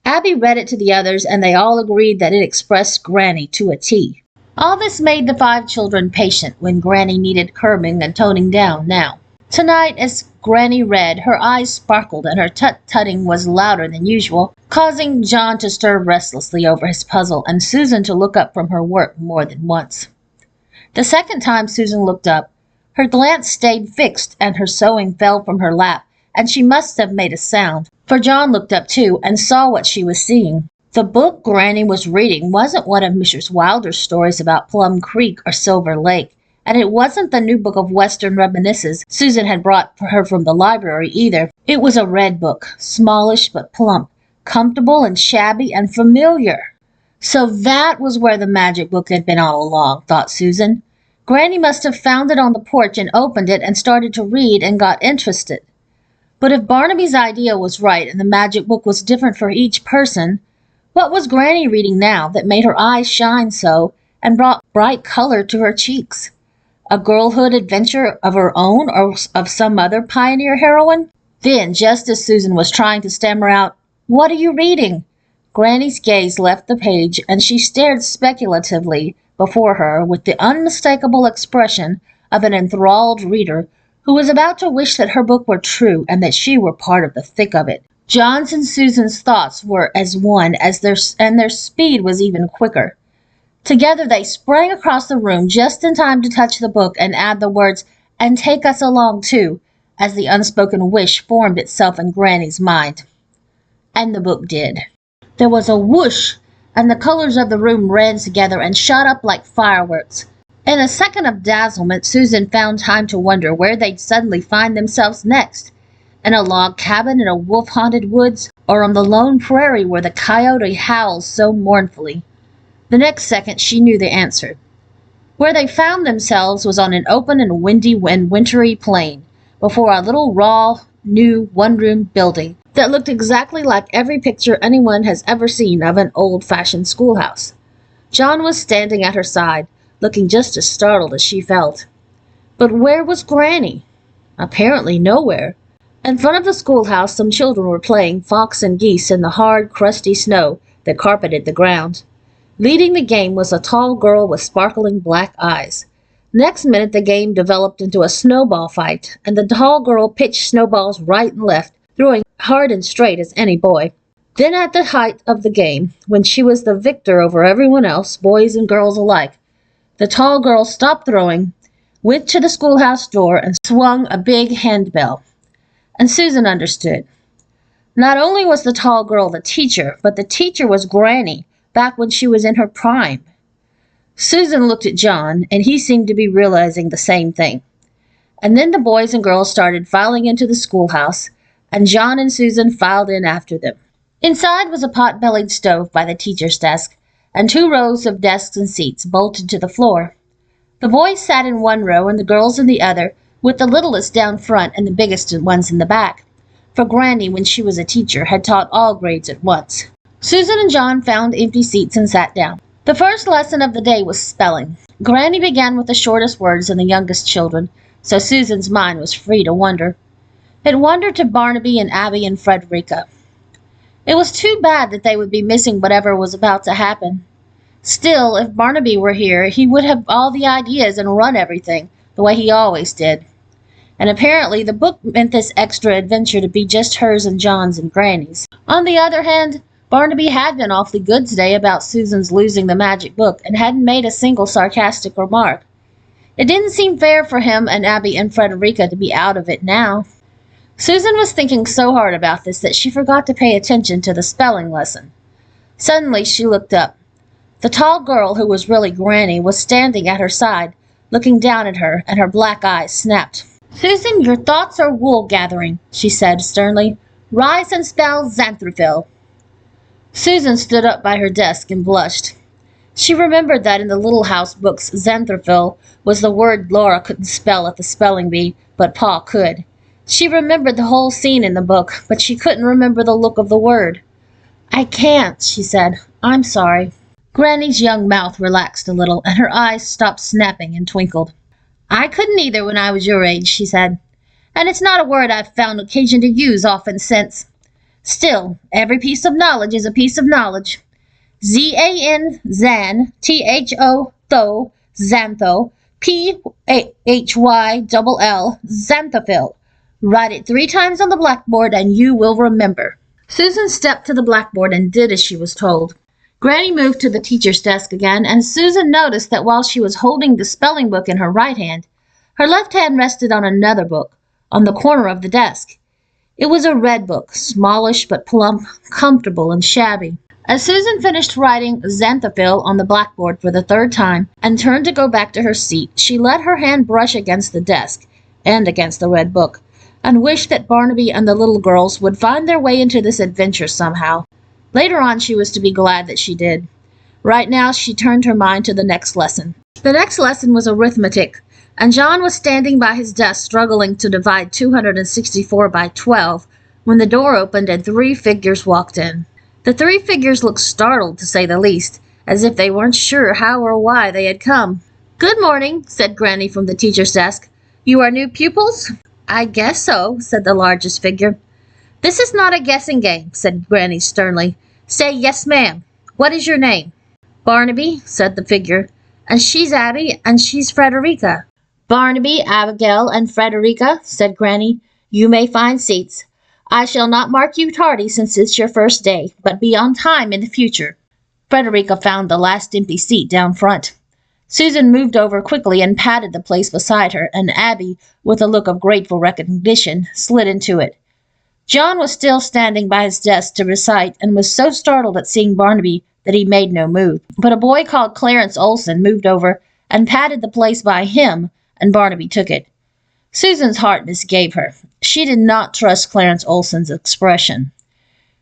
Abby read it to the others, and they all agreed that it expressed Granny to a T. All this made the 5 children patient when Granny needed curbing and toning down now. Tonight, as Granny read, her eyes sparkled and her tut-tutting was louder than usual, causing John to stir restlessly over his puzzle and Susan to look up from her work more than once. The second time Susan looked up, her glance stayed fixed and her sewing fell from her lap, and she must have made a sound, for John looked up too and saw what she was seeing. The book Granny was reading wasn't one of Mrs. Wilder's stories about Plum Creek or Silver Lake, and it wasn't the new book of Western reminiscences Susan had brought for her from the library either. It was a red book, smallish but plump, comfortable and shabby and familiar. So that was where the magic book had been all along, thought Susan. Granny must have found it on the porch and opened it and started to read and got interested. But if Barnaby's idea was right and the magic book was different for each person, what was Granny reading now that made her eyes shine so and brought bright color to her cheeks? A girlhood adventure of her own or of some other pioneer heroine? Then, just as Susan was trying to stammer out, "What are you reading?" Granny's gaze left the page and she stared speculatively before her with the unmistakable expression of an enthralled reader who was about to wish that her book were true and that she were part of the thick of it. John's and Susan's thoughts were as one, and their speed was even quicker. Together they sprang across the room just in time to touch the book and add the words, "and take us along too," as the unspoken wish formed itself in Granny's mind. And the book did. There was a whoosh, and the colors of the room ran together and shot up like fireworks. In a second of dazzlement, Susan found time to wonder where they'd suddenly find themselves next. In a log cabin in a wolf-haunted woods, or on the lone prairie where the coyote howls so mournfully. The next second she knew the answer. Where they found themselves was on an open and windy and wintry plain, before a little raw, new, one-room building that looked exactly like every picture anyone has ever seen of an old-fashioned schoolhouse. John was standing at her side, looking just as startled as she felt. But where was Granny? Apparently nowhere. In front of the schoolhouse, some children were playing fox and geese in the hard, crusty snow that carpeted the ground. Leading the game was a tall girl with sparkling black eyes. Next minute, the game developed into a snowball fight, and the tall girl pitched snowballs right and left, throwing hard and straight as any boy. Then at the height of the game, when she was the victor over everyone else, boys and girls alike, the tall girl stopped throwing, went to the schoolhouse door, and swung a big handbell. And Susan understood. Not only was the tall girl the teacher, but the teacher was Granny, back when she was in her prime. Susan looked at John, and he seemed to be realizing the same thing. And then the boys and girls started filing into the schoolhouse, and John and Susan filed in after them. Inside was a pot-bellied stove by the teacher's desk, and 2 rows of desks and seats bolted to the floor. The boys sat in one row and the girls in the other, with the littlest down front and the biggest ones in the back, for Granny, when she was a teacher, had taught all grades at once. Susan and John found empty seats and sat down. The first lesson of the day was spelling. Granny began with the shortest words and the youngest children, so Susan's mind was free to wonder. It wandered to Barnaby and Abby and Frederica. It was too bad that they would be missing whatever was about to happen. Still, if Barnaby were here, he would have all the ideas and run everything, the way he always did. And apparently the book meant this extra adventure to be just hers and John's and Granny's. On the other hand, Barnaby had been awfully good today about Susan's losing the magic book and hadn't made a single sarcastic remark. It didn't seem fair for him and Abby and Frederica to be out of it now. Susan was thinking so hard about this that she forgot to pay attention to the spelling lesson. Suddenly she looked up. The tall girl, who was really Granny, was standing at her side, looking down at her, and her black eyes snapped. "Susan, your thoughts are wool gathering," she said sternly. "Rise and spell Xanthophyll." Susan stood up by her desk and blushed. She remembered that in the Little House books Xanthophyll was the word Laura couldn't spell at the spelling bee, but Pa could. She remembered the whole scene in the book, but she couldn't remember the look of the word. "I can't," she said. "I'm sorry." Granny's young mouth relaxed a little, and her eyes stopped snapping and twinkled. "I couldn't either when I was your age," she said. "And it's not a word I've found occasion to use often since. Still, every piece of knowledge is a piece of knowledge. Z-A-N, Zan, T-H-O, Tho, Xantho, P-H-Y-L-L, Xanthophyll. Write it 3 times on the blackboard and you will remember." Susan stepped to the blackboard and did as she was told. Granny moved to the teacher's desk again, and Susan noticed that while she was holding the spelling book in her right hand, her left hand rested on another book, on the corner of the desk. It was a red book, smallish but plump, comfortable and shabby. As Susan finished writing Xanthophyll on the blackboard for the 3rd time and turned to go back to her seat, she let her hand brush against the desk and against the red book, and wished that Barnaby and the little girls would find their way into this adventure somehow. Later on, she was to be glad that she did. Right now, she turned her mind to the next lesson. The next lesson was arithmetic, and John was standing by his desk struggling to divide 264 by 12 when the door opened and 3 figures walked in. The 3 figures looked startled, to say the least, as if they weren't sure how or why they had come. "Good morning," said Granny from the teacher's desk. "You are new pupils?" "I guess so," said the largest figure. "This is not a guessing game," said Granny sternly. "Say yes, ma'am. What is your name?" "Barnaby," said the figure. "And she's Abby, and she's Frederica." "Barnaby, Abigail, and Frederica," said Granny. "You may find seats. I shall not mark you tardy since it's your first day, but be on time in the future." Frederica found the last empty seat down front. Susan moved over quickly and patted the place beside her, and Abby, with a look of grateful recognition, slid into it. John was still standing by his desk to recite and was so startled at seeing Barnaby that he made no move. But a boy called Clarence Olson moved over and patted the place by him, and Barnaby took it. Susan's heart misgave her. She did not trust Clarence Olson's expression.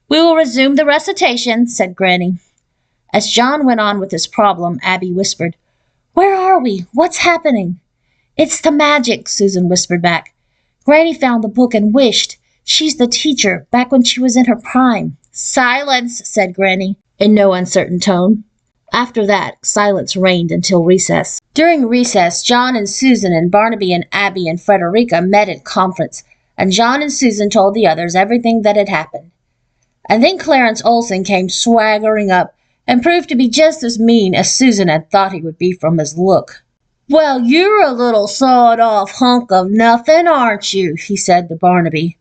"We will resume the recitation," said Granny. As John went on with his problem, Abby whispered, "Where are we? What's happening?" "It's the magic," Susan whispered back. "Granny found the book and wished. She's the teacher, back when she was in her prime." "Silence," said Granny, in no uncertain tone. After that, silence reigned until recess. During recess, John and Susan and Barnaby and Abby and Frederica met in conference, and John and Susan told the others everything that had happened. And then Clarence Olson came swaggering up and proved to be just as mean as Susan had thought he would be from his look. "Well, you're a little sawed-off hunk of nothing, aren't you?" he said to Barnaby.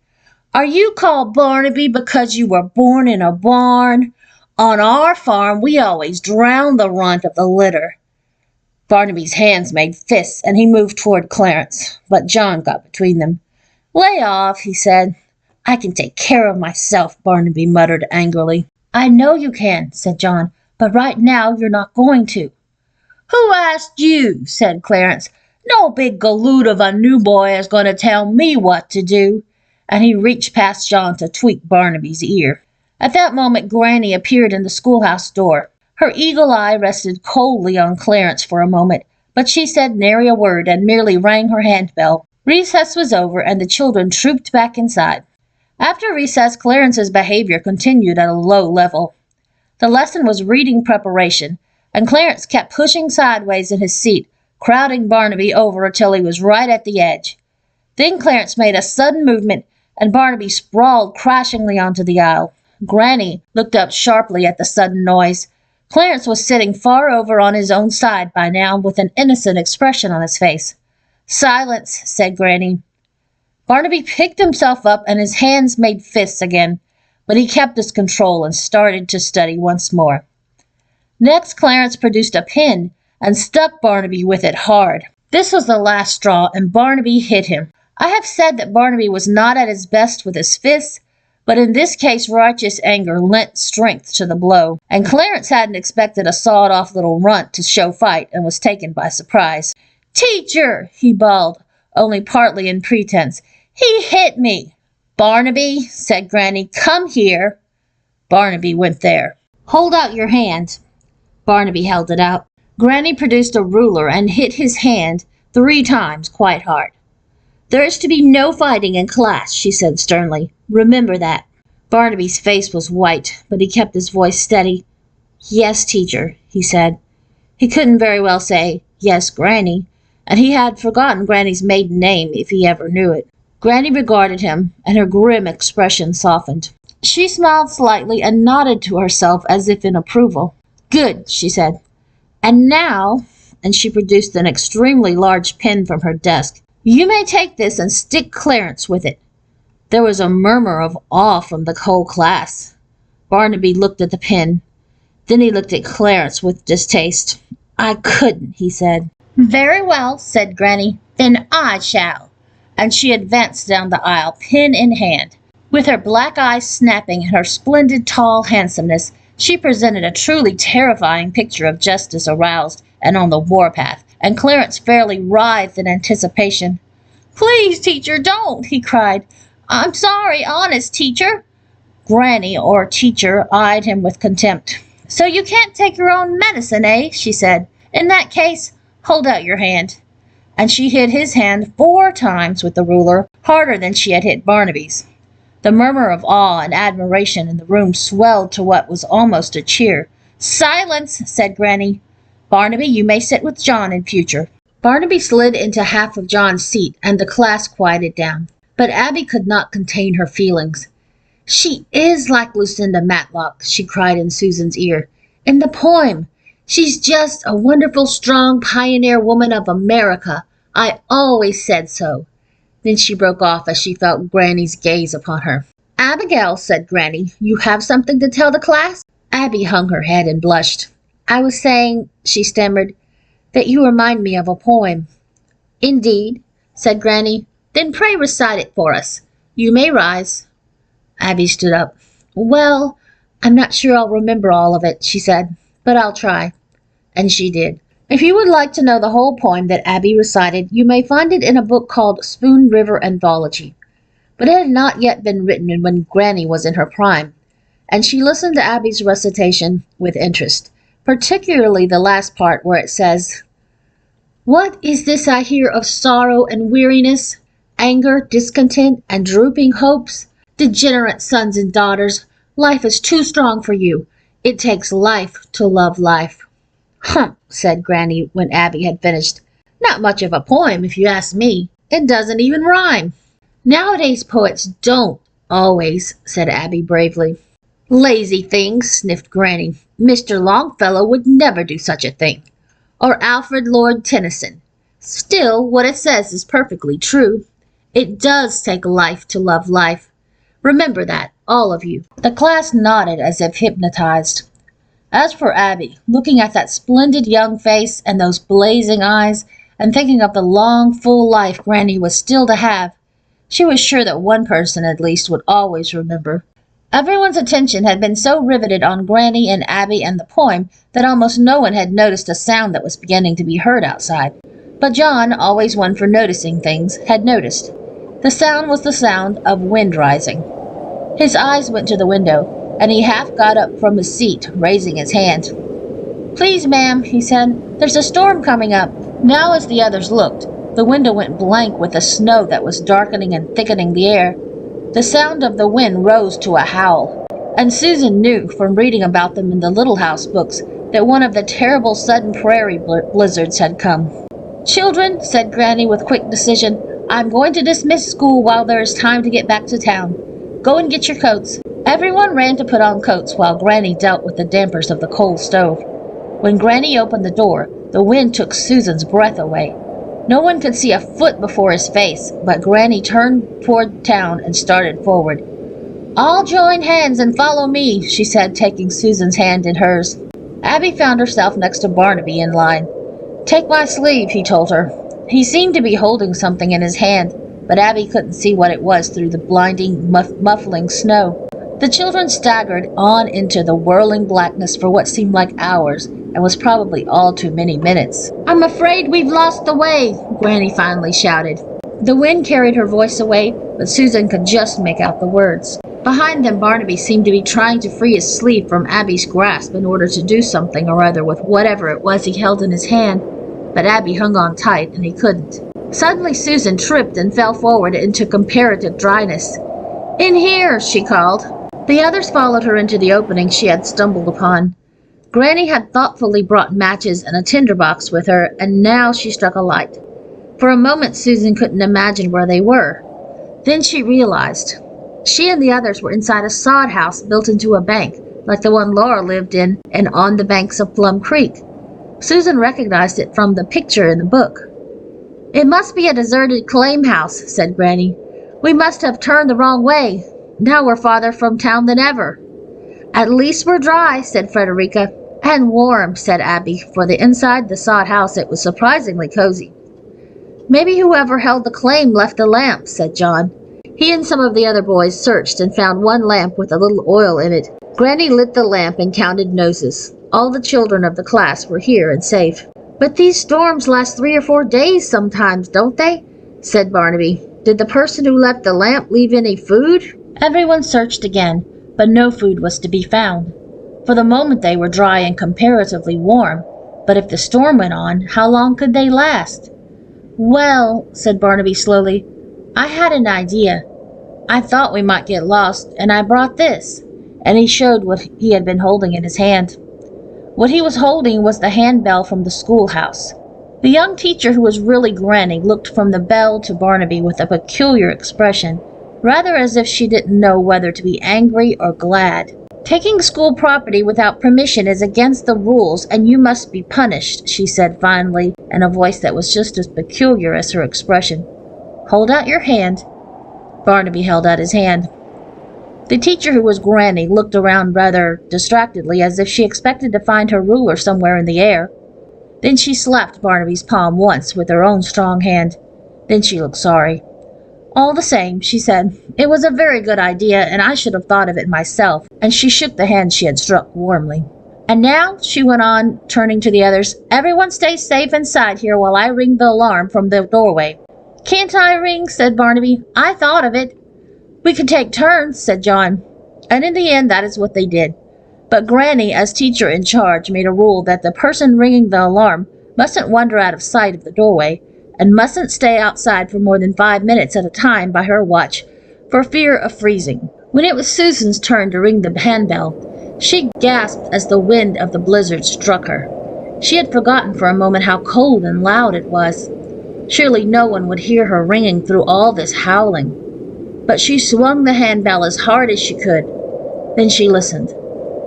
"Are you called Barnaby because you were born in a barn? On our farm, we always drown the runt of the litter." Barnaby's hands made fists, and he moved toward Clarence, but John got between them. "Lay off," he said. "I can take care of myself," Barnaby muttered angrily. "I know you can," said John, "but right now you're not going to." "Who asked you?" said Clarence. "No big galoot of a new boy is going to tell me what to do." And he reached past John to tweak Barnaby's ear. At that moment, Granny appeared in the schoolhouse door. Her eagle eye rested coldly on Clarence for a moment, but she said nary a word and merely rang her handbell. Recess was over, and the children trooped back inside. After recess, Clarence's behavior continued at a low level. The lesson was reading preparation, and Clarence kept pushing sideways in his seat, crowding Barnaby over until he was right at the edge. Then Clarence made a sudden movement, and Barnaby sprawled crashingly onto the aisle. Granny looked up sharply at the sudden noise. Clarence was sitting far over on his own side by now, with an innocent expression on his face. "Silence," said Granny. Barnaby picked himself up, and his hands made fists again, but he kept his control and started to study once more. Next, Clarence produced a pin and stuck Barnaby with it hard. This was the last straw, and Barnaby hit him. I have said that Barnaby was not at his best with his fists, but in this case righteous anger lent strength to the blow, and Clarence hadn't expected a sawed-off little runt to show fight and was taken by surprise. "Teacher!" he bawled, only partly in pretense. "He hit me!" "Barnaby," said Granny, "come here." Barnaby went there. "Hold out your hand." Barnaby held it out. Granny produced a ruler and hit his hand 3 times quite hard. "There is to be no fighting in class," she said sternly. "Remember that." Barnaby's face was white, but he kept his voice steady. "Yes, teacher," he said. He couldn't very well say, "Yes, Granny," and he had forgotten Granny's maiden name if he ever knew it. Granny regarded him, and her grim expression softened. She smiled slightly and nodded to herself as if in approval. "Good," she said. "And now," and she produced an extremely large pen from her desk, "you may take this and stick Clarence with it." There was a murmur of awe from the whole class. Barnaby looked at the pen. Then he looked at Clarence with distaste. "I couldn't," he said. "Very well," said Granny. "Then I shall." And she advanced down the aisle, pen in hand. With her black eyes snapping and her splendid tall handsomeness, she presented a truly terrifying picture of justice aroused and on the warpath, and Clarence fairly writhed in anticipation. "Please, teacher, don't!" he cried. "I'm sorry, honest, teacher." Granny, or teacher, eyed him with contempt. "So you can't take your own medicine, eh?" she said. "In that case, hold out your hand." And she hit his hand 4 times with the ruler, harder than she had hit Barnaby's. The murmur of awe and admiration in the room swelled to what was almost a cheer. "Silence!" said Granny. "Barnaby, you may sit with John in future." Barnaby slid into half of John's seat, and the class quieted down. But Abby could not contain her feelings. "She is like Lucinda Matlock," she cried in Susan's ear. "In the poem. She's just a wonderful, strong pioneer woman of America. I always said so." Then she broke off as she felt Granny's gaze upon her. "Abigail," said Granny, "you have something to tell the class?" Abby hung her head and blushed. "I was saying," she stammered, "that you remind me of a poem." "Indeed," said Granny. "Then pray recite it for us. You may rise." Abby stood up. "Well, I'm not sure I'll remember all of it," she said, "but I'll try." And she did. If you would like to know the whole poem that Abby recited, you may find it in a book called Spoon River Anthology. But it had not yet been written when Granny was in her prime, and she listened to Abby's recitation with interest, particularly the last part where it says, "What is this I hear of sorrow and weariness, anger, discontent, and drooping hopes? Degenerate sons and daughters, life is too strong for you. It takes life to love life." "Humph," said Granny when Abby had finished. "Not much of a poem, if you ask me. It doesn't even rhyme." "Nowadays poets don't always," said Abby bravely. "Lazy things," sniffed Granny. "Mr. Longfellow would never do such a thing. Or Alfred Lord Tennyson. Still, what it says is perfectly true. It does take life to love life. Remember that, all of you." The class nodded as if hypnotized. As for Abby, looking at that splendid young face and those blazing eyes, and thinking of the long, full life Granny was still to have, she was sure that one person at least would always remember. Everyone's attention had been so riveted on Granny and Abby and the poem that almost no one had noticed a sound that was beginning to be heard outside. But John, always one for noticing things, had noticed. The sound was the sound of wind rising. His eyes went to the window, and he half got up from his seat, raising his hand. "Please, ma'am," he said, "there's a storm coming up." Now as the others looked, the window went blank with the snow that was darkening and thickening the air. The sound of the wind rose to a howl, and Susan knew from reading about them in the Little House books that one of the terrible sudden prairie blizzards had come. "Children," said Granny with quick decision, "I'm going to dismiss school while there is time to get back to town. Go and get your coats." Everyone ran to put on coats while Granny dealt with the dampers of the coal stove. When Granny opened the door, the wind took Susan's breath away. No one could see a foot before his face, but Granny turned toward town and started forward. "All join hands and follow me," she said, taking Susan's hand in hers. Abby found herself next to Barnaby in line. "Take my sleeve," he told her. He seemed to be holding something in his hand, but Abby couldn't see what it was through the blinding, muffling snow. The children staggered on into the whirling blackness for what seemed like hours, and was probably all too many minutes. "I'm afraid we've lost the way," Granny finally shouted. The wind carried her voice away, but Susan could just make out the words. Behind them, Barnaby seemed to be trying to free his sleeve from Abby's grasp in order to do something or other with whatever it was he held in his hand, but Abby hung on tight and he couldn't. Suddenly Susan tripped and fell forward into comparative dryness. "In here," she called. The others followed her into the opening she had stumbled upon. Granny had thoughtfully brought matches and a tinderbox with her, and now she struck a light. For a moment Susan couldn't imagine where they were. Then she realized. She and the others were inside a sod house built into a bank, like the one Laura lived in and on the banks of Plum Creek. Susan recognized it from the picture in the book. "It must be a deserted claim house," said Granny. "We must have turned the wrong way. Now we're farther from town than ever." "At least we're dry," said Frederica. "And warm," said Abby. For the inside the sod house it was surprisingly cozy. "Maybe whoever held the claim left a lamp," said John. He and some of the other boys searched and found one lamp with a little oil in it. Granny lit the lamp and counted noses. All the children of the class were here and safe. "But these storms last 3 or 4 days sometimes, don't they?" said Barnaby. "Did the person who left the lamp leave any food?" Everyone searched again, but no food was to be found. For the moment they were dry and comparatively warm, but if the storm went on, how long could they last? "Well," said Barnaby slowly, "I had an idea. I thought we might get lost, and I brought this." And he showed what he had been holding in his hand. What he was holding was the handbell from the schoolhouse. The young teacher, who was really Granny, looked from the bell to Barnaby with a peculiar expression, rather as if she didn't know whether to be angry or glad. "Taking school property without permission is against the rules, and you must be punished," she said finally, in a voice that was just as peculiar as her expression. "Hold out your hand." Barnaby held out his hand. The teacher, who was Granny, looked around rather distractedly, as if she expected to find her ruler somewhere in the air. Then she slapped Barnaby's palm once with her own strong hand. Then she looked sorry. "All the same," she said, "it was a very good idea, and I should have thought of it myself," and she shook the hand she had struck warmly. "And now," she went on, turning to the others, "everyone stay safe inside here while I ring the alarm from the doorway." "Can't I ring?" said Barnaby. "I thought of it." "We could take turns," said John. And in the end that is what they did. But Granny, as teacher in charge, made a rule that the person ringing the alarm mustn't wander out of sight of the doorway, and mustn't stay outside for more than 5 minutes at a time by her watch, for fear of freezing. When it was Susan's turn to ring the handbell, she gasped as the wind of the blizzard struck her. She had forgotten for a moment how cold and loud it was. Surely no one would hear her ringing through all this howling. But she swung the handbell as hard as she could. Then she listened.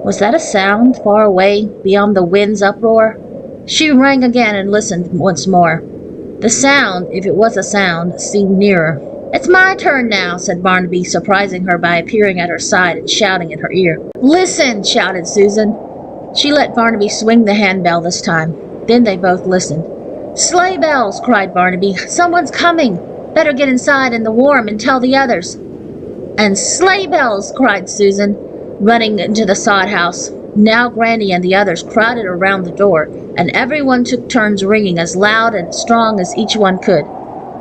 Was that a sound far away, beyond the wind's uproar? She rang again and listened once more. The sound, if it was a sound, seemed nearer. "It's my turn now," said Barnaby, surprising her by appearing at her side and shouting in her ear. "Listen!" shouted Susan. She let Barnaby swing the handbell this time. Then they both listened. "Sleigh bells!" cried Barnaby. "Someone's coming! Better get inside in the warm and tell the others." "And sleigh bells!" cried Susan, running into the sod house. Now Granny and the others crowded around the door, and everyone took turns ringing as loud and strong as each one could.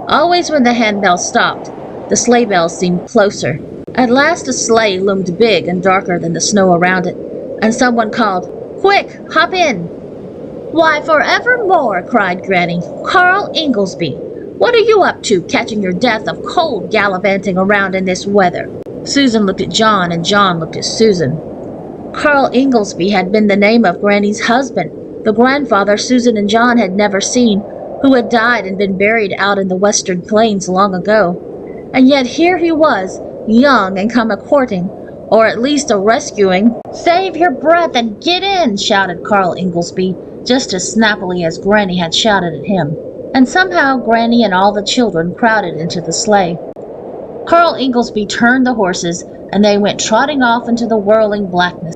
Always when the handbell stopped, the sleigh bells seemed closer. At last a sleigh loomed big and darker than the snow around it, and someone called, "Quick, hop in!" "Why, forevermore!" cried Granny. "Carl Inglesby! What are you up to, catching your death of cold gallivanting around in this weather?" Susan looked at John, and John looked at Susan. Carl Inglesby had been the name of Granny's husband, the grandfather Susan and John had never seen, who had died and been buried out in the western plains long ago. And yet here he was, young and come a-courting, or at least a-rescuing. "Save your breath and get in!" shouted Carl Inglesby, just as snappily as Granny had shouted at him. And somehow Granny and all the children crowded into the sleigh. Carl Inglesby turned the horses, and they went trotting off into the whirling blackness.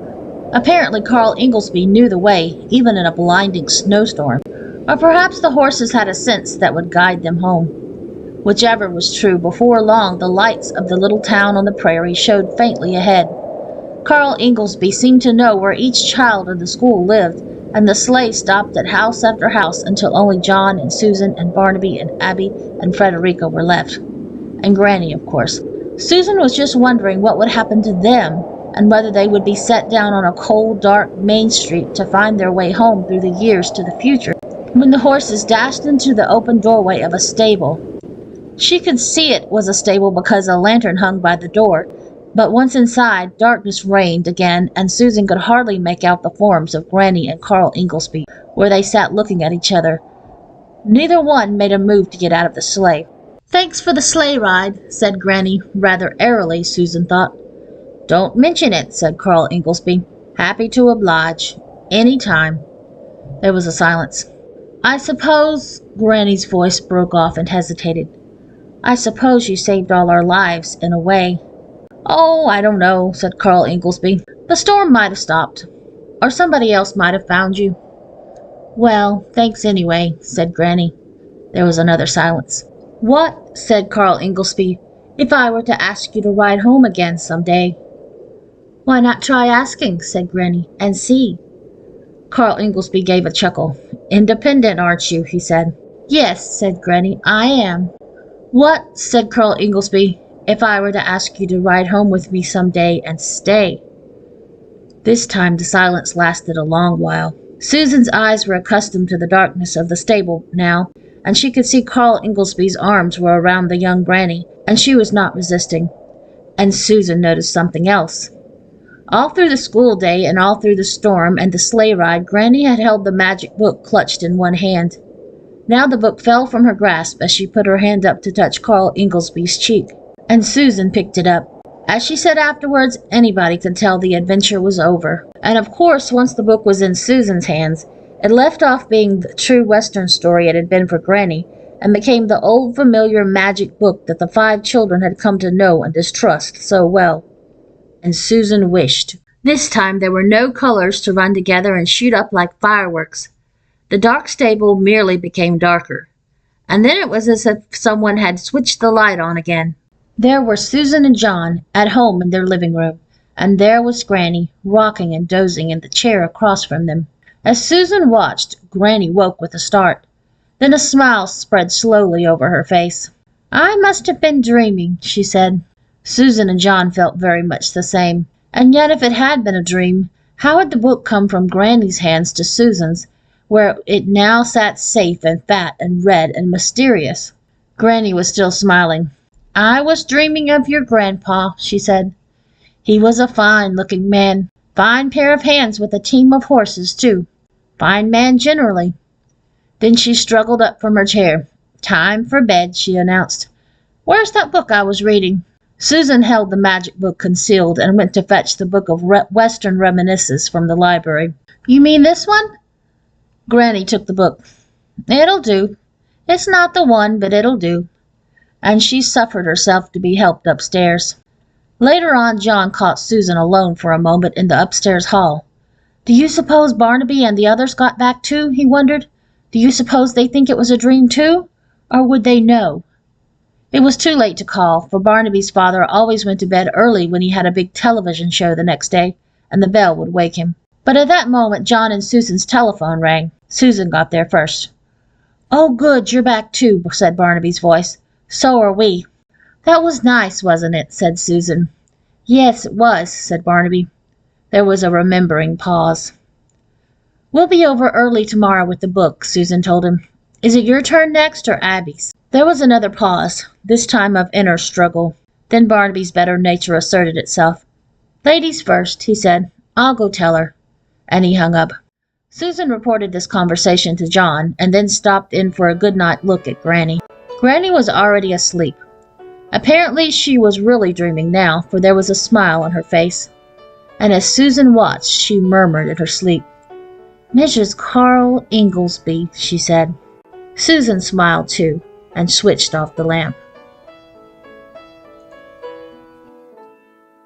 Apparently Carl Inglesby knew the way, even in a blinding snowstorm. Or perhaps the horses had a sense that would guide them home. Whichever was true, before long the lights of the little town on the prairie showed faintly ahead. Carl Inglesby seemed to know where each child of the school lived, and the sleigh stopped at house after house until only John and Susan and Barnaby and Abby and Frederica were left. And Granny, of course. Susan was just wondering what would happen to them, and whether they would be set down on a cold, dark Main Street to find their way home through the years to the future, when the horses dashed into the open doorway of a stable. She could see it was a stable because a lantern hung by the door, but once inside, darkness reigned again, and Susan could hardly make out the forms of Granny and Carl Inglesby, where they sat looking at each other. Neither one made a move to get out of the sleigh. "Thanks for the sleigh ride," said Granny, rather airily, Susan thought. "Don't mention it," said Carl Inglesby. "Happy to oblige. Any time." There was a silence. "I suppose," Granny's voice broke off and hesitated, "I suppose you saved all our lives, in a way." "Oh, I don't know," said Carl Inglesby. "The storm might have stopped. Or somebody else might have found you." "Well, thanks anyway," said Granny. There was another silence. "What," said Carl Inglesby, "if I were to ask you to ride home again some day?" "Why not try asking," said Granny, "and see?" Carl Inglesby gave a chuckle. "Independent, aren't you?" he said. "Yes," said Granny, "I am." "What," said Carl Inglesby, "if I were to ask you to ride home with me some day and stay?" This time the silence lasted a long while. Susan's eyes were accustomed to the darkness of the stable now, and she could see Carl Inglesby's arms were around the young Granny, and she was not resisting. And Susan noticed something else. All through the school day and all through the storm and the sleigh ride, Granny had held the magic book clutched in one hand. Now the book fell from her grasp as she put her hand up to touch Carl Inglesby's cheek, and Susan picked it up. As she said afterwards, anybody could tell the adventure was over. And of course, once the book was in Susan's hands, it left off being the true Western story it had been for Granny, and became the old familiar magic book that the 5 children had come to know and distrust so well. And Susan wished. This time there were no colors to run together and shoot up like fireworks. The dark stable merely became darker. And then it was as if someone had switched the light on again. There were Susan and John at home in their living room, and there was Granny, rocking and dozing in the chair across from them. As Susan watched, Granny woke with a start. Then a smile spread slowly over her face. "I must have been dreaming," she said. Susan and John felt very much the same. And yet if it had been a dream, how had the book come from Granny's hands to Susan's, where it now sat safe and fat and red and mysterious? Granny was still smiling. "I was dreaming of your grandpa," she said. "He was a fine-looking man. Fine pair of hands with a team of horses, too. Fine man generally." Then she struggled up from her chair. "Time for bed," she announced. "Where's that book I was reading?" Susan held the magic book concealed and went to fetch the book of Western Reminiscences from the library. "You mean this one?" Granny took the book. "It'll do. It's not the one, but it'll do." And she suffered herself to be helped upstairs. Later on, John caught Susan alone for a moment in the upstairs hall. "Do you suppose Barnaby and the others got back too?" he wondered. "Do you suppose they think it was a dream too? Or would they know?" It was too late to call, for Barnaby's father always went to bed early when he had a big television show the next day, and the bell would wake him. But at that moment, John and Susan's telephone rang. Susan got there first. "Oh, good, you're back too," said Barnaby's voice. "So are we." "That was nice, wasn't it?" said Susan. "Yes, it was," said Barnaby. There was a remembering pause. "We'll be over early tomorrow with the book," Susan told him. "Is it your turn next or Abby's?" There was another pause, this time of inner struggle. Then Barnaby's better nature asserted itself. "Ladies first," he said. "I'll go tell her." And he hung up. Susan reported this conversation to John, and then stopped in for a good-night look at Granny. Granny was already asleep. Apparently she was really dreaming now, for there was a smile on her face. And as Susan watched, she murmured in her sleep. "Mrs. Carl Inglesby," she said. Susan smiled too, and switched off the lamp.